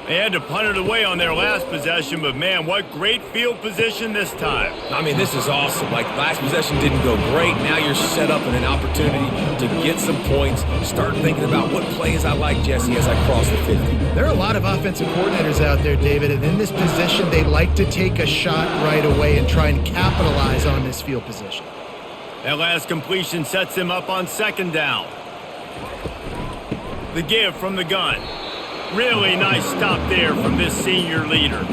They had to punt it away on their last possession, but man, what great field position this time. I mean, this is awesome. Like, last possession didn't go great. Now you're set up in an opportunity to get some points. Start thinking about what plays I like, Jesse, as I cross the 50. There are a lot of offensive coordinators out there, David, and in this position, they like to take a shot right away and try and capitalize on this field position. That last completion sets him up on 2nd down. The give from the gun. Really nice stop there from this senior leader.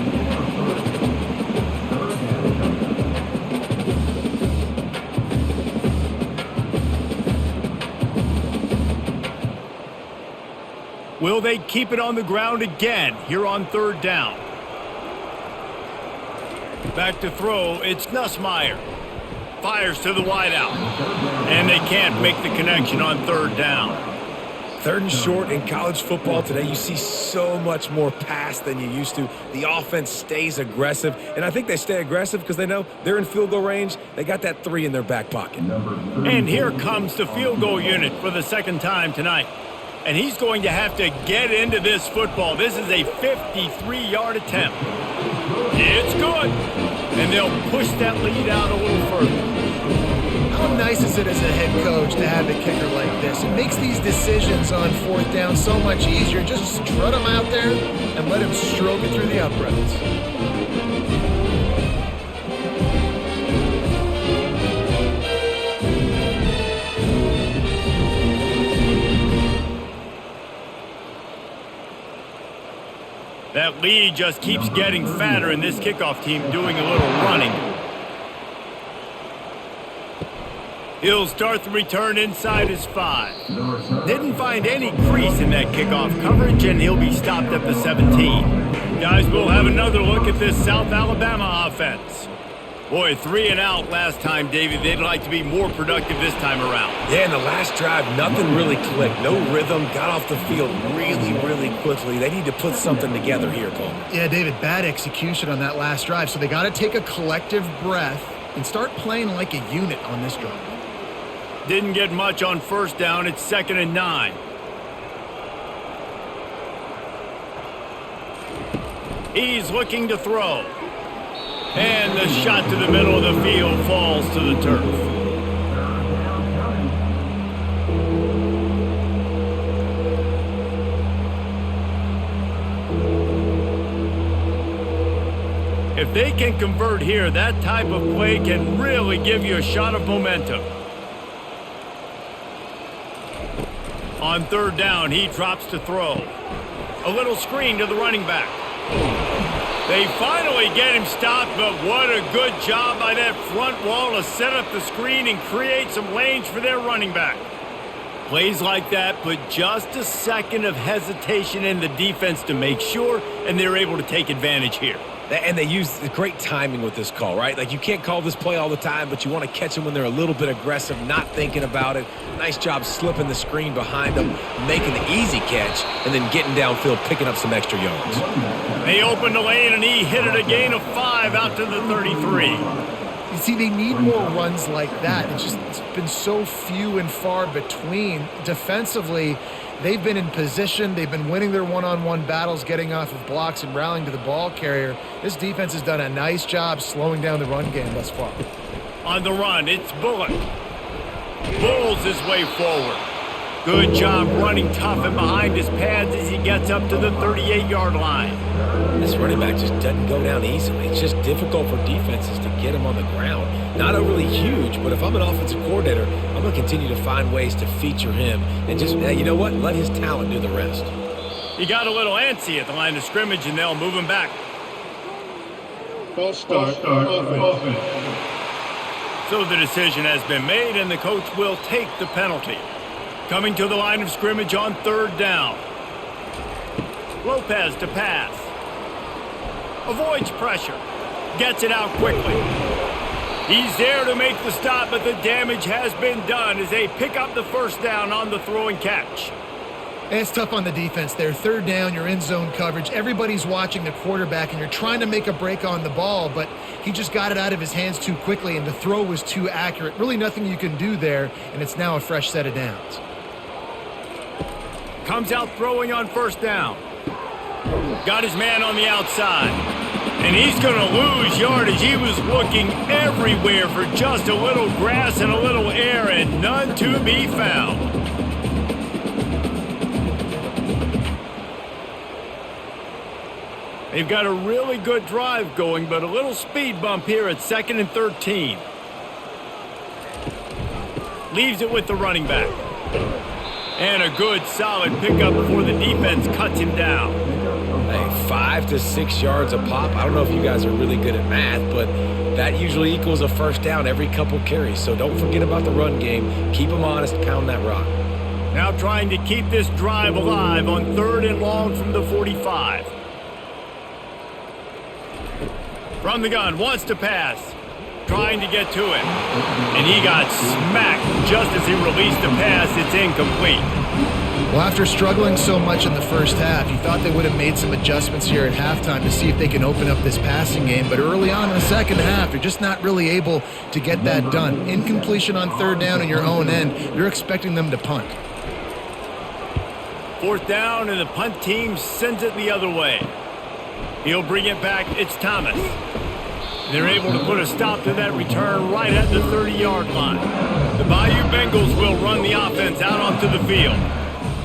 Will they keep it on the ground again here on 3rd down? Back to throw, it's Nussmeier. fires to the wideout. And they can't make the connection on third down. Third and short in college football today, you see so much more pass than you used to. The offense stays aggressive, and I think they stay aggressive because they know they're in field goal range. They got that 3 in their back pocket. And here comes the field goal unit for the second time tonight. And he's going to have to get into this football. This is a 53-yard attempt. It's good. And they'll push that lead out a little further. How nice is it as a head coach to have a kicker like this? It makes these decisions on fourth down so much easier. Just strut him out there and let him stroke it through the uprights. That lead just keeps getting fatter, and this kickoff team doing a little running. He'll start the return inside his 5. Didn't find any crease in that kickoff coverage, and he'll be stopped at the 17. Guys, we'll have another look at this South Alabama offense. Boy, 3 and out last time, David. They'd like to be more productive this time around. Yeah, in the last drive, nothing really clicked. No rhythm, got off the field really quickly. They need to put something together here, Cole. Yeah, David, bad execution on that last drive, so they got to take a collective breath and start playing like a unit on this drive. Didn't get much on first down. It's 2nd and 9. He's looking to throw. And the shot to the middle of the field falls to the turf. If they can convert here, that type of play can really give you a shot of momentum. On third down, he drops to throw. A little screen to the running back. They finally get him stopped, but what a good job by that front wall to set up the screen and create some lanes for their running back. Plays like that put just a second of hesitation in the defense to make sure, and they're able to take advantage here. And they use the great timing with this call, right? Like, you can't call this play all the time, but you want to catch them when they're a little bit aggressive, not thinking about it. Nice job slipping the screen behind them, making the easy catch, and then getting downfield, picking up some extra yards. They opened the lane, and he hit it a gain of 5 out to the 33. You see, they need more runs like that. It's been so few and far between. Defensively, they've been in position. They've been winning their one-on-one battles, getting off of blocks and rallying to the ball carrier. This defense has done a nice job slowing down the run game thus far. On the run, it's Bullock. Bulls his way forward. Good job running tough and behind his pads as he gets up to the 38-yard line. This running back just doesn't go down easily. It's just difficult for defenses to get him on the ground. Not overly huge, but if I'm an offensive coordinator, I'm going to continue to find ways to feature him and just, you know what, let his talent do the rest. He got a little antsy at the line of scrimmage, and they'll move him back. False start offense. So the decision has been made, and the coach will take the penalty. Coming to the line of scrimmage on third down. Lopez to pass. Avoids pressure. Gets it out quickly. He's there to make the stop, but the damage has been done as they pick up the first down on the throw and catch. And it's tough on the defense there. Third down, you're in zone coverage. Everybody's watching the quarterback, and you're trying to make a break on the ball, but he just got it out of his hands too quickly, and the throw was too accurate. Really nothing you can do there, and it's now a fresh set of downs. Comes out throwing on first down. Got his man on the outside. And he's going to lose yardage. He was looking everywhere for just a little grass and a little air, and none to be found. They've got a really good drive going, but a little speed bump here at 2nd and 13. Leaves it with the running back. And a good, solid pickup before the defense cuts him down. Hey, 5 to 6 yards a pop. I don't know if you guys are really good at math, but that usually equals a first down every couple carries. So don't forget about the run game. Keep them honest, pound that rock. Now trying to keep this drive alive on 3rd and long from the 45. From the gun, wants to pass. trying to get to him. And he got smacked just as he released the pass. It's incomplete. Well, after struggling so much in the first half, you thought they would have made some adjustments here at halftime to see if they can open up this passing game. But early on in the second half, they're just not really able to get that done. Incompletion on third down in your own end, you're expecting them to punt. Fourth down, and the punt team sends it the other way. He'll bring it back. It's Thomas. They're able to put a stop to that return right at the 30-yard line. The Bayou Bengals will run the offense out onto the field.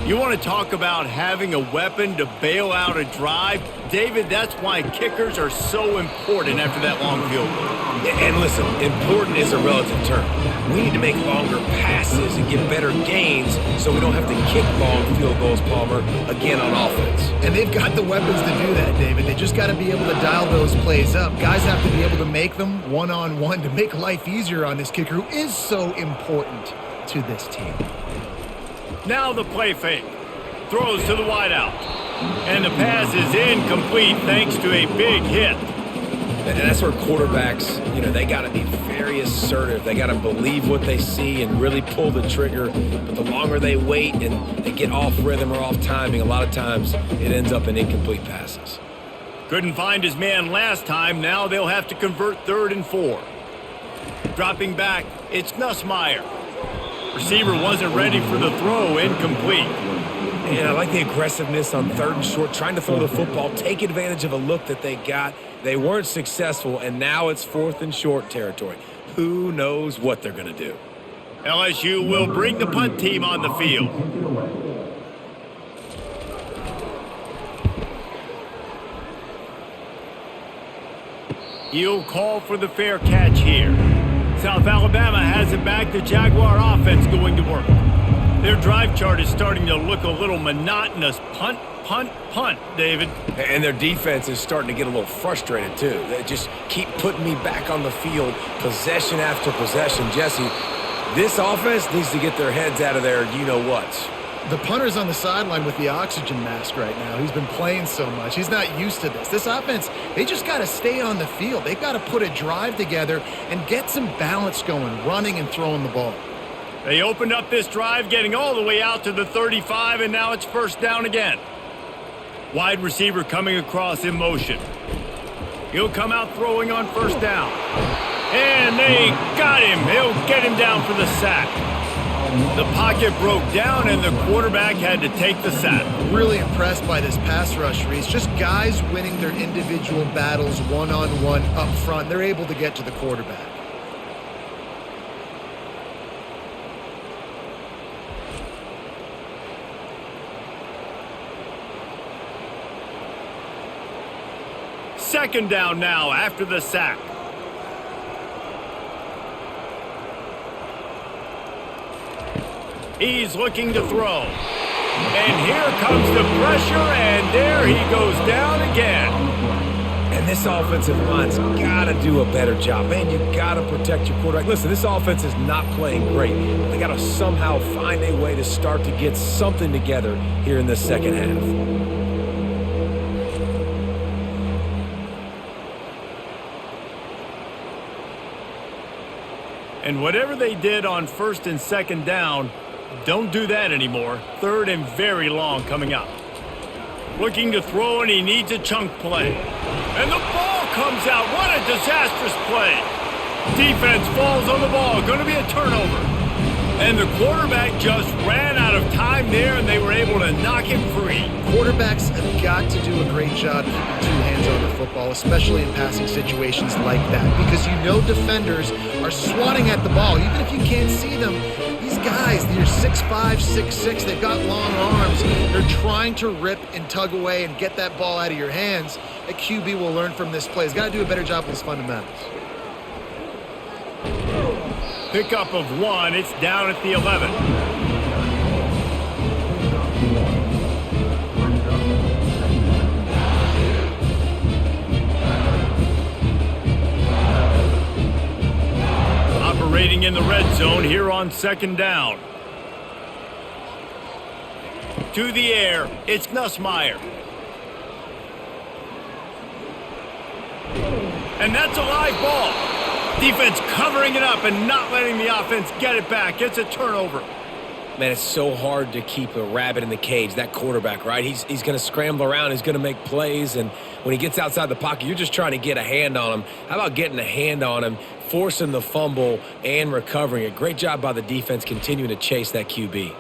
You want to talk about having a weapon to bail out a drive? David, that's why kickers are so important after that long field goal. And listen, important is a relative term. We need to make longer passes and get better gains so we don't have to kick long field goals, Palmer, again on offense. And they've got the weapons to do that, David. They just got to be able to dial those plays up. Guys have to be able to make them one-on-one to make life easier on this kicker who is so important to this team. Now the play fake. Throws to the wideout. And the pass is incomplete thanks to a big hit. And that's where quarterbacks, they got to be very assertive. They got to believe what they see and really pull the trigger. But the longer they wait and they get off rhythm or off timing, a lot of times it ends up in incomplete passes. Couldn't find his man last time. Now they'll have to convert 3rd and 4. Dropping back, it's Nussmeier. Receiver wasn't ready for the throw, incomplete. And I like the aggressiveness on 3rd and short, trying to throw the football, take advantage of a look that they got. They weren't successful, and now it's 4th and short territory. Who knows what they're going to do? LSU will bring the punt team on the field. He'll call for the fair catch here. South Alabama has it back. The Jaguar offense going to work. Their drive chart is starting to look a little monotonous. Punt, punt, punt, David. And their defense is starting to get a little frustrated, too. They just keep putting me back on the field, possession after possession. Jesse, this offense needs to get their heads out of there, you-know-what. The punter's on the sideline with the oxygen mask right now. He's been playing so much. He's not used to this. This offense, they just got to stay on the field. They've got to put a drive together and get some balance going, running and throwing the ball. They opened up this drive, getting all the way out to the 35, and now it's 1st down again. Wide receiver coming across in motion. He'll come out throwing on 1st down. And they got him. He'll get him down for the sack. The pocket broke down, and the quarterback had to take the sack. Really impressed by this pass rush, Reese. Just guys winning their individual battles one-on-one up front. They're able to get to the quarterback. Second down now after the sack. He's looking to throw. And here comes the pressure, and there he goes down again. And this offensive line's got to do a better job. Man, you got to protect your quarterback. Listen, this offense is not playing great. They got to somehow find a way to start to get something together here in the second half. And whatever they did on 1st and 2nd down, don't do that anymore. 3rd and very long coming up. Looking to throw, and he needs a chunk play. And the ball comes out. What a disastrous play. Defense falls on the ball. Going to be a turnover. And the quarterback just ran out of time there, and they were able to knock him free. Quarterbacks have got to do a great job keeping 2 hands on the football, especially in passing situations like that, because defenders are swatting at the ball. Even if you can't see them, these guys, they're 6'5", 6'6", they've got long arms. They're trying to rip and tug away and get that ball out of your hands. A QB will learn from this play. He's got to do a better job with his fundamentals. Pickup of 1. It's down at the 11. Operating in the red zone here on 2nd down. To the air, it's Nussmeier. And that's a live ball. Defense covering it up and not letting the offense get it back. It's a turnover. Man, it's so hard to keep a rabbit in the cage, that quarterback, right? He's going to scramble around. He's going to make plays. And when he gets outside the pocket, you're just trying to get a hand on him. How about getting a hand on him, forcing the fumble, and recovering it? Great job by the defense continuing to chase that QB.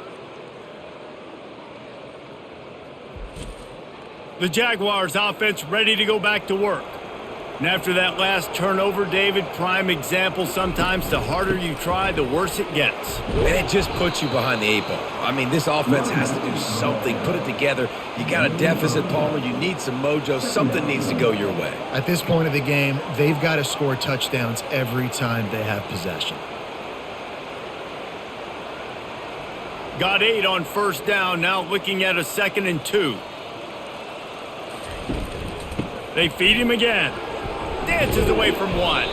The Jaguars offense ready to go back to work. And after that last turnover, David, prime example, sometimes the harder you try, the worse it gets. And it just puts you behind the 8 ball. I mean, this offense has to do something, put it together. You got a deficit, Palmer. You need some mojo. Something needs to go your way. At this point of the game, they've got to score touchdowns every time they have possession. Got 8 on first down, now looking at a 2nd and 2. They feed him again. Dances away from 1.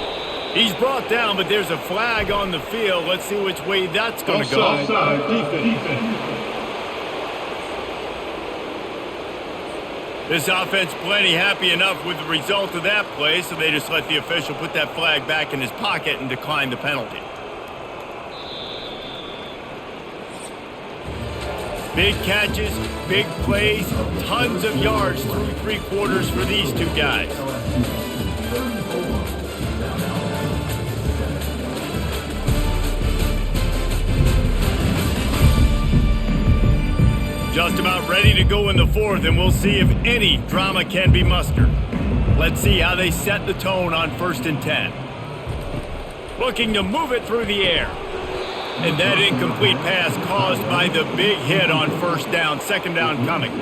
He's brought down, but there's a flag on the field. Let's see which way that's going to go. Offside, defense. This offense plenty happy enough with the result of that play, so they just let the official put that flag back in his pocket and decline the penalty. Big catches, big plays, tons of yards through 3 quarters for these two guys. Just about ready to go in the 4th, and we'll see if any drama can be mustered. Let's see how they set the tone on 1st and 10. Looking to move it through the air. And that incomplete pass caused by the big hit on 1st down, 2nd down coming.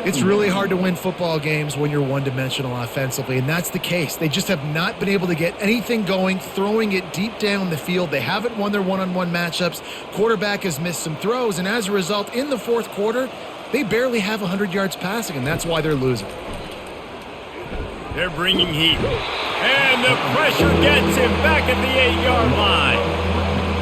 It's really hard to win football games when you're one-dimensional offensively, and that's the case. They just have not been able to get anything going, throwing it deep down the field. They haven't won their one-on-one matchups. Quarterback has missed some throws, and as a result, in the 4th quarter, they barely have 100 yards passing, and that's why they're losing. They're bringing heat. And the pressure gets him back at the 8-yard line.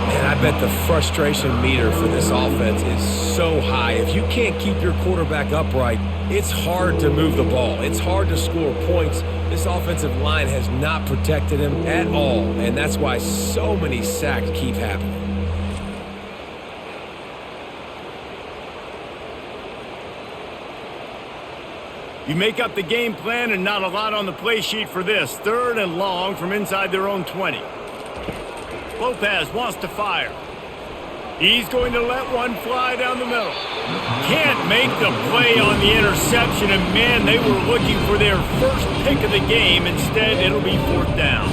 And I bet the frustration meter for this offense is so high. If you can't keep your quarterback upright, it's hard to move the ball. It's hard to score points. This offensive line has not protected him at all, and that's why so many sacks keep happening. You make up the game plan and not a lot on the play sheet for this. 3rd and long from inside their own 20. Lopez wants to fire. He's going to let one fly down the middle. Can't make the play on the interception, and man, they were looking for their first pick of the game. Instead, it'll be 4th down.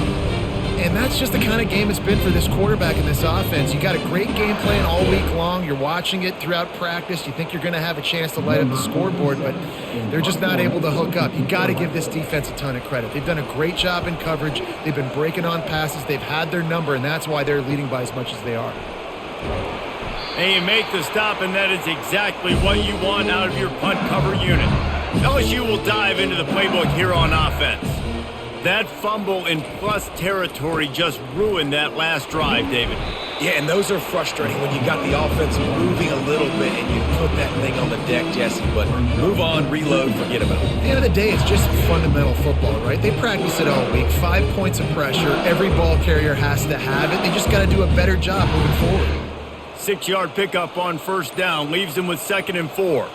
And that's just the kind of game it's been for this quarterback in this offense. You got a great game plan all week long. You're watching it throughout practice. You think you're going to have a chance to light up the scoreboard, but they're just not able to hook up. You got to give this defense a ton of credit. They've done a great job in coverage. They've been breaking on passes. They've had their number, and that's why they're leading by as much as they are. And you make the stop, and that is exactly what you want out of your punt cover unit. LSU will dive into the playbook here on offense. That fumble in plus territory just ruined that last drive, David. Yeah, and those are frustrating when you got the offense moving a little bit and you put that thing on the deck, Jesse. But move on, reload, forget about it. At the end of the day, it's just fundamental football, right? They practice it all week. 5 points of pressure. Every ball carrier has to have it. They just got to do a better job moving forward. 6-yard pickup on 1st down leaves them with 2nd and 4.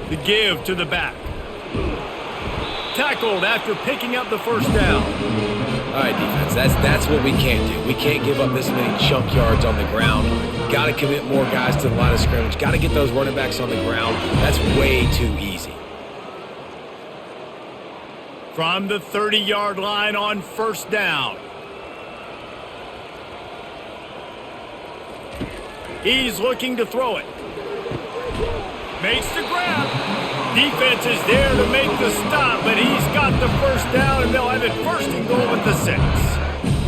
The give to the back. Tackled after picking up the 1st down. All right, defense, that's what we can't do. We can't give up this many chunk yards on the ground. Got to commit more guys to the line of scrimmage. Got to get those running backs on the ground. That's way too easy. From the 30-yard line on 1st down. He's looking to throw it. Makes the grab. Defense is there to make the stop, but he's got the 1st down, and they'll have it 1st and goal at the 6.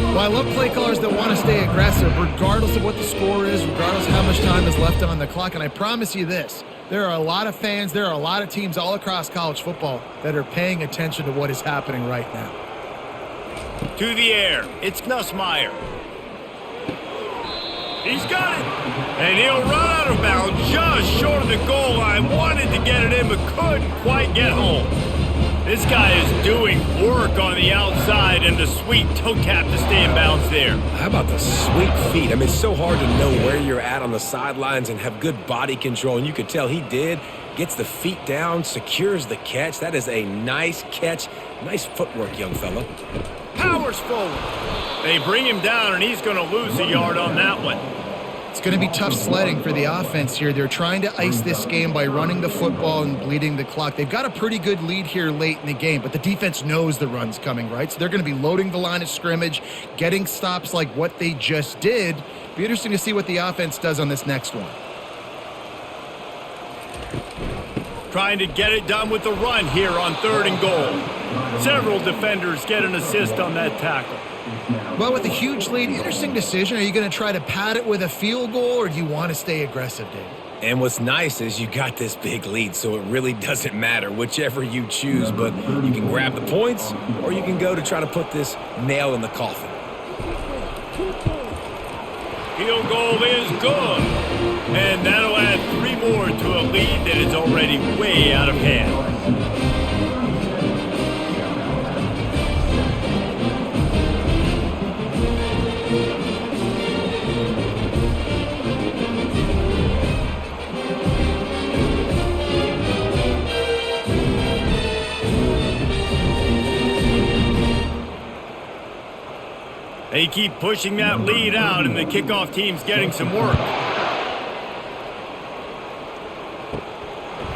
Well, I love play callers that want to stay aggressive regardless of what the score is, regardless of how much time is left on the clock. And I promise you this, there are a lot of fans, there are a lot of teams all across college football that are paying attention to what is happening right now. To the air, it's Nussmeier. He's got it, and he'll run out of bounds just short of the goal line. Wanted to get it in, but couldn't quite get home. This guy is doing work on the outside and the sweet toe tap to stay in bounds there. How about the sweet feet? I mean, it's so hard to know where you're at on the sidelines and have good body control, and you could tell he did. Gets the feet down, secures the catch. That is a nice catch. Nice footwork, young fella. Powers forward. They bring him down, and he's going to lose a yard on that one. It's going to be tough sledding for the offense here. They're trying to ice this game by running the football and bleeding the clock. They've got a pretty good lead here late in the game, but the defense knows the run's coming, right? So they're going to be loading the line of scrimmage, getting stops like what they just did. Be interesting to see what the offense does on this next one. Trying to get it done with the run here on 3rd and goal. Several defenders get an assist on that tackle. Well, with a huge lead, interesting decision. Are you going to try to pad it with a field goal, or do you want to stay aggressive, Dave? And what's nice is you got this big lead, so it really doesn't matter whichever you choose, but you can grab the points, or you can go to try to put this nail in the coffin. Field goal is good. And that'll add 3 more to a lead that is already way out of hand. They keep pushing that lead out, and the kickoff team's getting some work.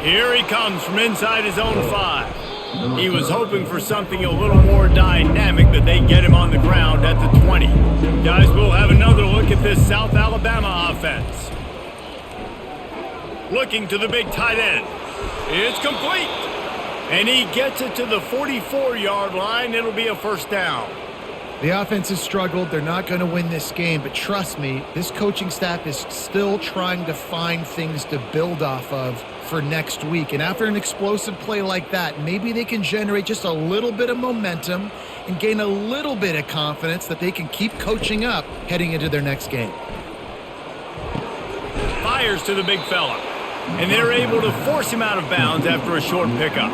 Here he comes from inside his own 5. He was hoping for something a little more dynamic, but they get him on the ground at the 20. Guys, we'll have another look at this South Alabama offense. Looking to the big tight end. It's complete. And he gets it to the 44-yard line. It'll be a first down. The offense has struggled. They're not going to win this game, but trust me, this coaching staff is still trying to find things to build off of for next week. And after an explosive play like that, maybe they can generate just a little bit of momentum and gain a little bit of confidence that they can keep coaching up heading into their next game. Fires to the big fella, and they're able to force him out of bounds after a short pickup.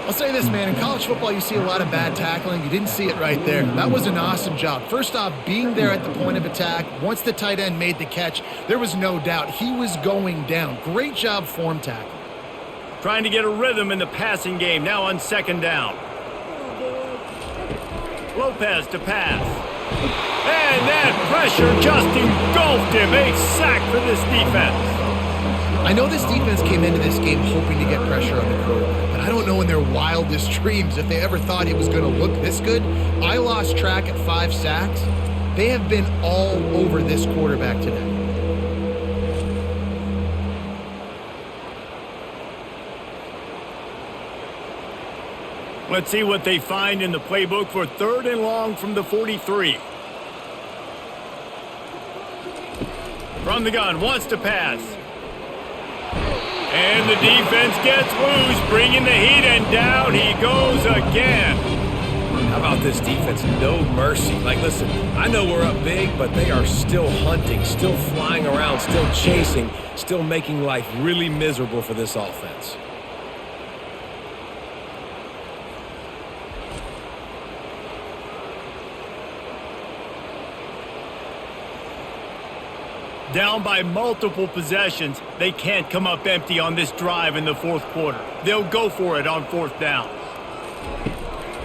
I'll say this, man. In college football, you see a lot of bad tackling. You didn't see it right there. That was an awesome job. First off, being there at the point of attack. Once the tight end made the catch, there was no doubt he was going down. Great job form tackling. Trying to get a rhythm in the passing game, now on 2nd down. Lopez to pass. And that pressure just engulfed him. A sack for this defense. I know this defense came into this game hoping to get pressure on the quarterback, but I don't know in their wildest dreams if they ever thought it was going to look this good. I lost track at 5 sacks. They have been all over this quarterback today. Let's see what they find in the playbook for 3rd and long from the 43. From the gun, wants to pass. And the defense gets loose, bringing the heat, and down he goes again. How about this defense? No mercy. Like, listen, I know we're up big, but they are still hunting, still flying around, still chasing, still making life really miserable for this offense. Down by multiple possessions, they can't come up empty on this drive in the 4th quarter. They'll go for it on 4th down.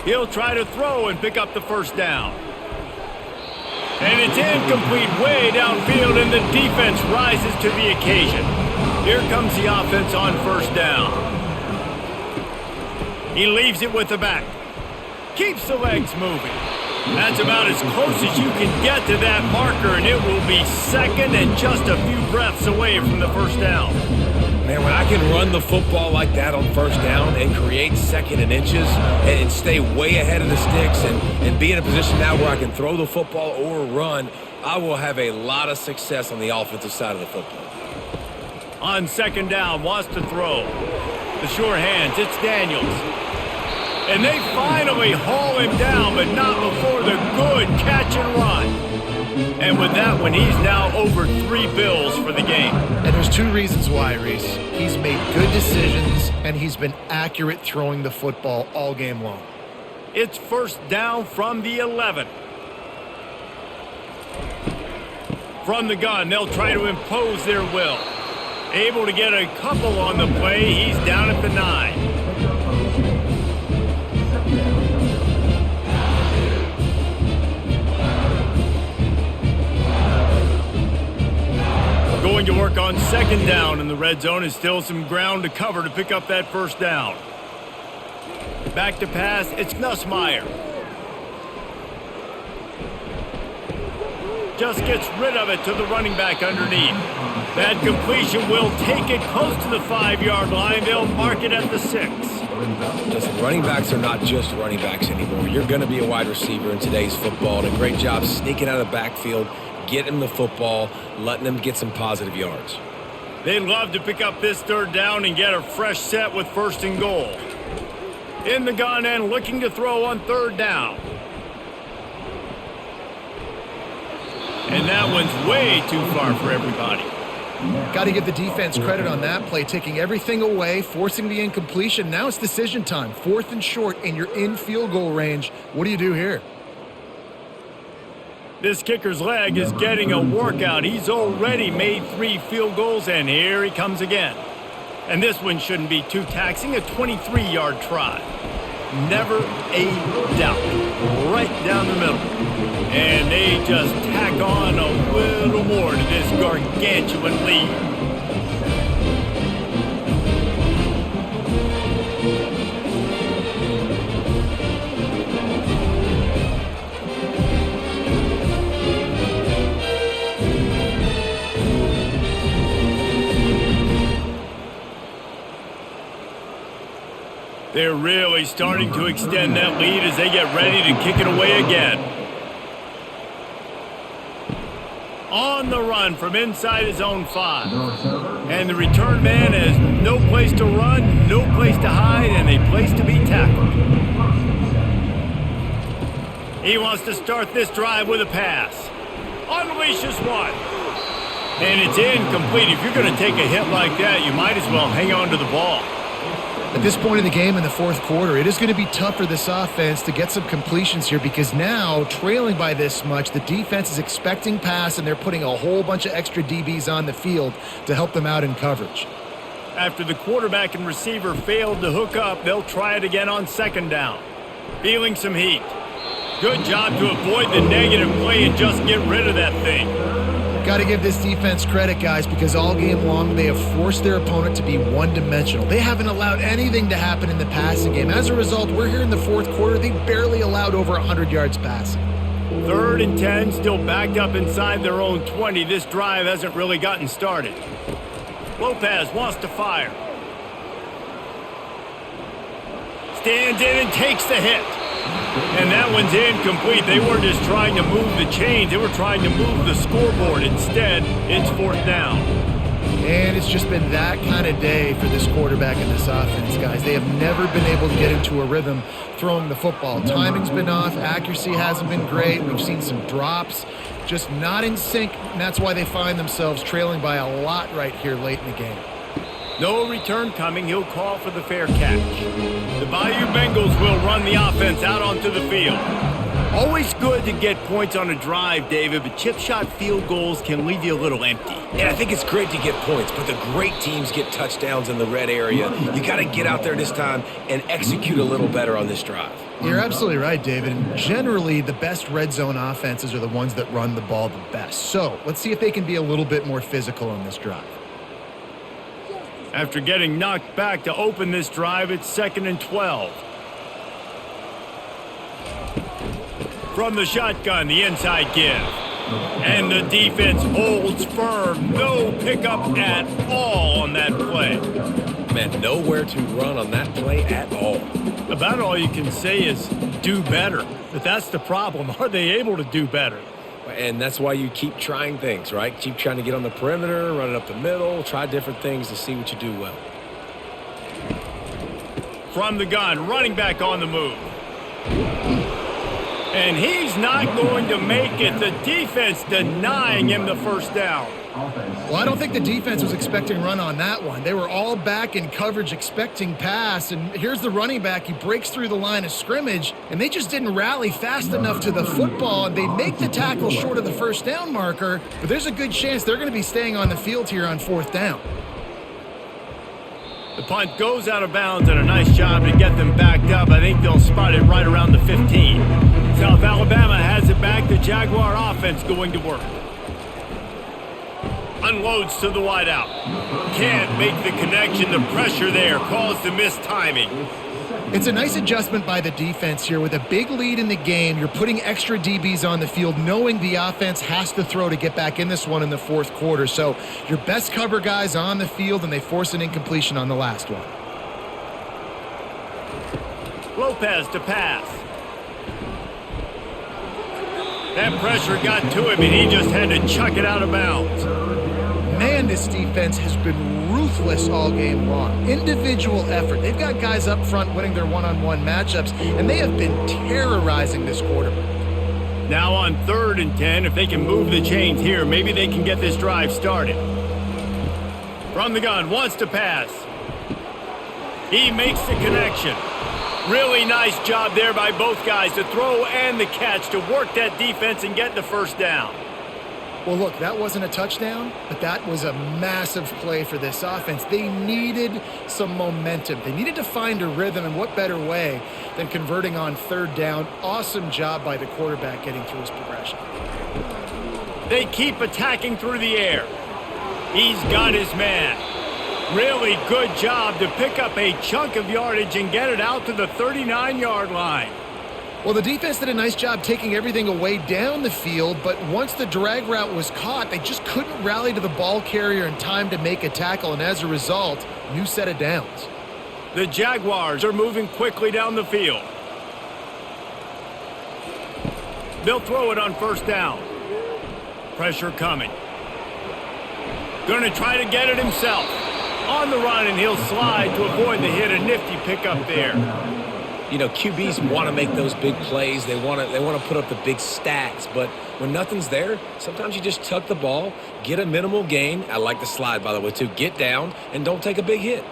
He'll try to throw and pick up the first down. And it's incomplete way downfield, and the defense rises to the occasion. Here comes the offense on 1st down. He leaves it with the back. Keeps the legs moving. That's about as close as you can get to that marker, and it will be 2nd and just a few breaths away from the first down. Man, when I can run the football like that on 1st down and create 2nd and inches and stay way ahead of the sticks and be in a position now where I can throw the football or run, I will have a lot of success on the offensive side of the football. On 2nd down, wants to throw. The sure hands, it's Daniels. And they finally haul him down, but not before the good catch and run. And with that one, he's now over 3 bills for the game. And there's 2 reasons why, Reese. He's made good decisions, and he's been accurate throwing the football all game long. It's first down from the 11. From the gun, they'll try to impose their will. Able to get a couple on the play. He's down at the 9. Going to work on second down in the red zone, and still some ground to cover to pick up that first down. Back to pass, it's Nussmeier. Just gets rid of it to the running back underneath. That completion will take it close to the 5-yard line. They'll mark it at the 6. Listen, running backs are not just running backs anymore. You're going to be a wide receiver in today's football, and a great job sneaking out of the backfield, getting the football, letting them get some positive yards. They'd love to pick up this third down and get a fresh set with first and goal. In the gun and looking to throw on third down. And that one's way too far for everybody. Got to give the defense credit on that play, taking everything away, forcing the incompletion. Now it's decision time. 4th and short, and you're in field goal range. What do you do here? This kicker's leg is getting a workout. He's already made 3 field goals, and here he comes again. And this one shouldn't be too taxing, a 23-yard try. Never a doubt. Right down the middle. And they just tack on a little more to this gargantuan lead. They're really starting to extend that lead as they get ready to kick it away again. On the run from inside his own 5. And the return man has no place to run, no place to hide, and a place to be tackled. He wants to start this drive with a pass. Unleashes one. And it's incomplete. If you're going to take a hit like that, you might as well hang on to the ball. At this point in the game in the 4th quarter, it is going to be tough for this offense to get some completions here because now, trailing by this much, the defense is expecting pass and they're putting a whole bunch of extra DBs on the field to help them out in coverage. After the quarterback and receiver failed to hook up, they'll try it again on second down. Feeling some heat. Good job to avoid the negative play and just get rid of that thing. Got to give this defense credit, guys, because all game long they have forced their opponent to be one-dimensional. They haven't allowed anything to happen in the passing game. As a result, we're here in the 4th quarter. They barely allowed over 100 yards passing. 3rd and 10, still backed up inside their own 20. This drive hasn't really gotten started. Lopez wants to fire. Stands in and takes the hit. And that one's incomplete. They weren't just trying to move the chains. They were trying to move the scoreboard. Instead, it's 4th down. And it's just been that kind of day for this quarterback and this offense, guys. They have never been able to get into a rhythm throwing the football. Timing's been off. Accuracy hasn't been great. We've seen some drops. Just not in sync, and that's why they find themselves trailing by a lot right here late in the game. No return coming. He'll call for the fair catch. The Bayou Bengals will run the offense out onto the field. Always good to get points on a drive, David, but chip shot field goals can leave you a little empty. Yeah, I think it's great to get points, but the great teams get touchdowns in the red area. You got to get out there this time and execute a little better on this drive. You're absolutely right, David. And generally, the best red zone offenses are the ones that run the ball the best. So let's see if they can be a little bit more physical on this drive. After getting knocked back to open this drive, it's 2nd and 12. From the shotgun, the inside give. And the defense holds firm. No pickup at all on that play. Man, nowhere to run on that play at all. About all you can say is do better. But that's the problem. Are they able to do better? And that's why you keep trying things, right? Keep trying to get on the perimeter, run it up the middle, try different things to see what you do well. From the gun, running back on the move. And he's not going to make it. The defense denying him the first down. Well, I don't think the defense was expecting run on that one. They were all back in coverage expecting pass, and here's the running back. He breaks through the line of scrimmage, and they just didn't rally fast enough to the football, and they make the tackle short of the first down marker, but there's a good chance they're going to be staying on the field here on fourth down. The punt goes out of bounds, and a nice job to get them backed up. I think they'll spot it right around the 15. South Alabama has it back. The Jaguar offense going to work. Unloads to the wideout. Can't make the connection. The pressure there caused the missed timing. It's a nice adjustment by the defense here. With a big lead in the game, you're putting extra DBs on the field, knowing the offense has to throw to get back in this one in the fourth quarter. So your best cover guys on the field, and they force an incompletion on the last one. Lopez to pass. That pressure got to him, and he just had to chuck it out of bounds. Man, this defense has been ruthless all game long. Individual effort. They've got guys up front winning their one-on-one matchups, and they have been terrorizing this quarterback. Now on 3rd and 10, if they can move the chains here, maybe they can get this drive started. From the gun, wants to pass. He makes the connection. Really nice job there by both guys, the throw and the catch, to work that defense and get the first down. Well, look, that wasn't a touchdown, but that was a massive play for this offense. They needed some momentum. They needed to find a rhythm, and what better way than converting on 3rd down. Awesome job by the quarterback getting through his progression. They keep attacking through the air. He's got his man. Really good job to pick up a chunk of yardage and get it out to the 39-yard line. Well, the defense did a nice job taking everything away down the field, but once the drag route was caught, they just couldn't rally to the ball carrier in time to make a tackle, and as a result, new set of downs. The Jaguars are moving quickly down the field. They'll throw it on 1st down. Pressure coming. Going to try to get it himself. On the run, and he'll slide to avoid the hit. A nifty pickup there. You know, QBs want to make those big plays. They want to put up the big stats. But when nothing's there, sometimes you just tuck the ball, get a minimal gain. I like the slide, by the way, too. Get down and don't take a big hit.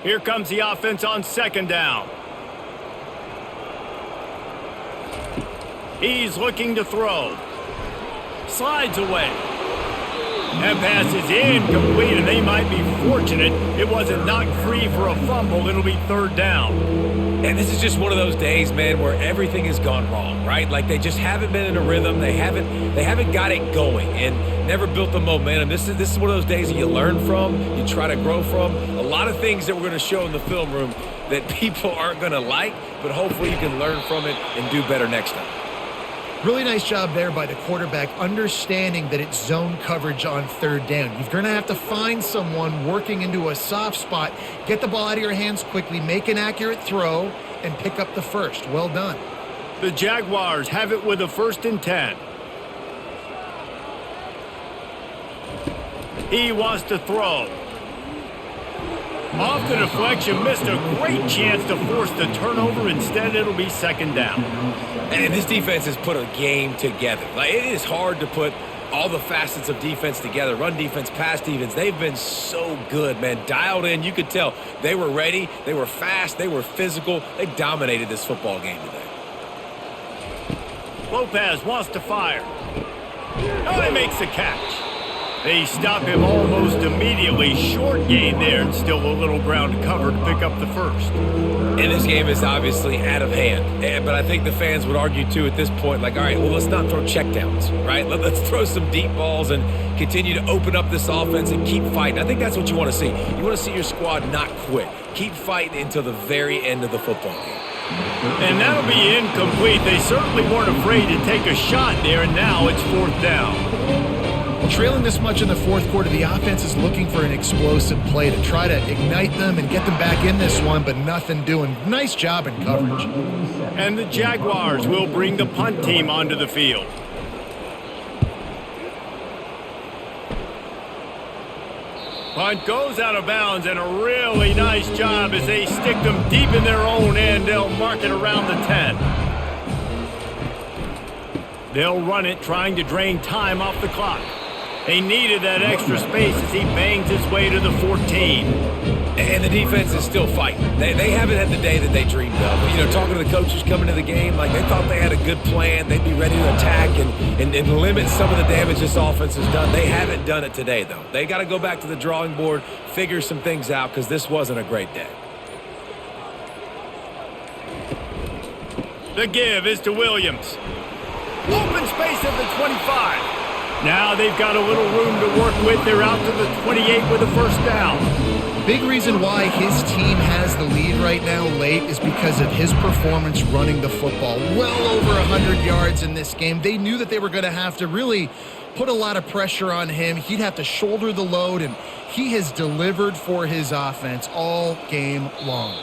Here comes the offense on 2nd down. He's looking to throw. Slides away. That pass is incomplete, and they might be fortunate it wasn't knocked free for a fumble. It'll be 3rd down. And this is just one of those days, man, where everything has gone wrong, right? Like they just haven't been in a rhythm. They haven't got it going and never built the momentum. This is one of those days that you learn from, you try to grow from. A lot of things that we're going to show in the film room that people aren't going to like, but hopefully you can learn from it and do better next time. Really nice job there by the quarterback, understanding that it's zone coverage on 3rd down. You're going to have to find someone working into a soft spot, get the ball out of your hands quickly, make an accurate throw, and pick up the first. Well done. The Jaguars have it with a 1st and 10. He wants to throw. Off the deflection, missed a great chance to force the turnover. Instead, it'll be 2nd down. And this defense has put a game together. Like, it is hard to put all the facets of defense together. Run defense, pass defense. They've been so good, man. Dialed in. You could tell they were ready. They were fast. They were physical. They dominated this football game today. Lopez wants to fire. Oh, he makes the catch. They stop him almost immediately. Short gain there, and still a little ground to cover to pick up the first. And this game is obviously out of hand. But I think the fans would argue, too, at this point, like, all right, well, let's not throw checkdowns, right? Let's throw some deep balls and continue to open up this offense and keep fighting. I think that's what you want to see. You want to see your squad not quit. Keep fighting until the very end of the football game. And that'll be incomplete. They certainly weren't afraid to take a shot there, and now it's 4th down. Trailing this much in the fourth quarter, the offense is looking for an explosive play to try to ignite them and get them back in this one, but nothing doing. Nice job in coverage. And the Jaguars will bring the punt team onto the field. Punt goes out of bounds, and a really nice job as they stick them deep in their own end. They'll mark it around the 10. They'll run it, trying to drain time off the clock. They needed that extra space as he bangs his way to the 14. And the defense is still fighting. They haven't had the day that they dreamed of. You know, talking to the coaches coming to the game, like they thought they had a good plan. They'd be ready to attack and limit some of the damage this offense has done. They haven't done it today, though. They got to go back to the drawing board, figure some things out, because this wasn't a great day. The give is to Williams. Open space at the 25. Now they've got a little room to work with. They're out to the 28 with a first down. Big reason why his team has the lead right now late is because of his performance running the football. Well over 100 yards in this game. They knew that they were going to have to really put a lot of pressure on him. He'd have to shoulder the load, and he has delivered for his offense all game long.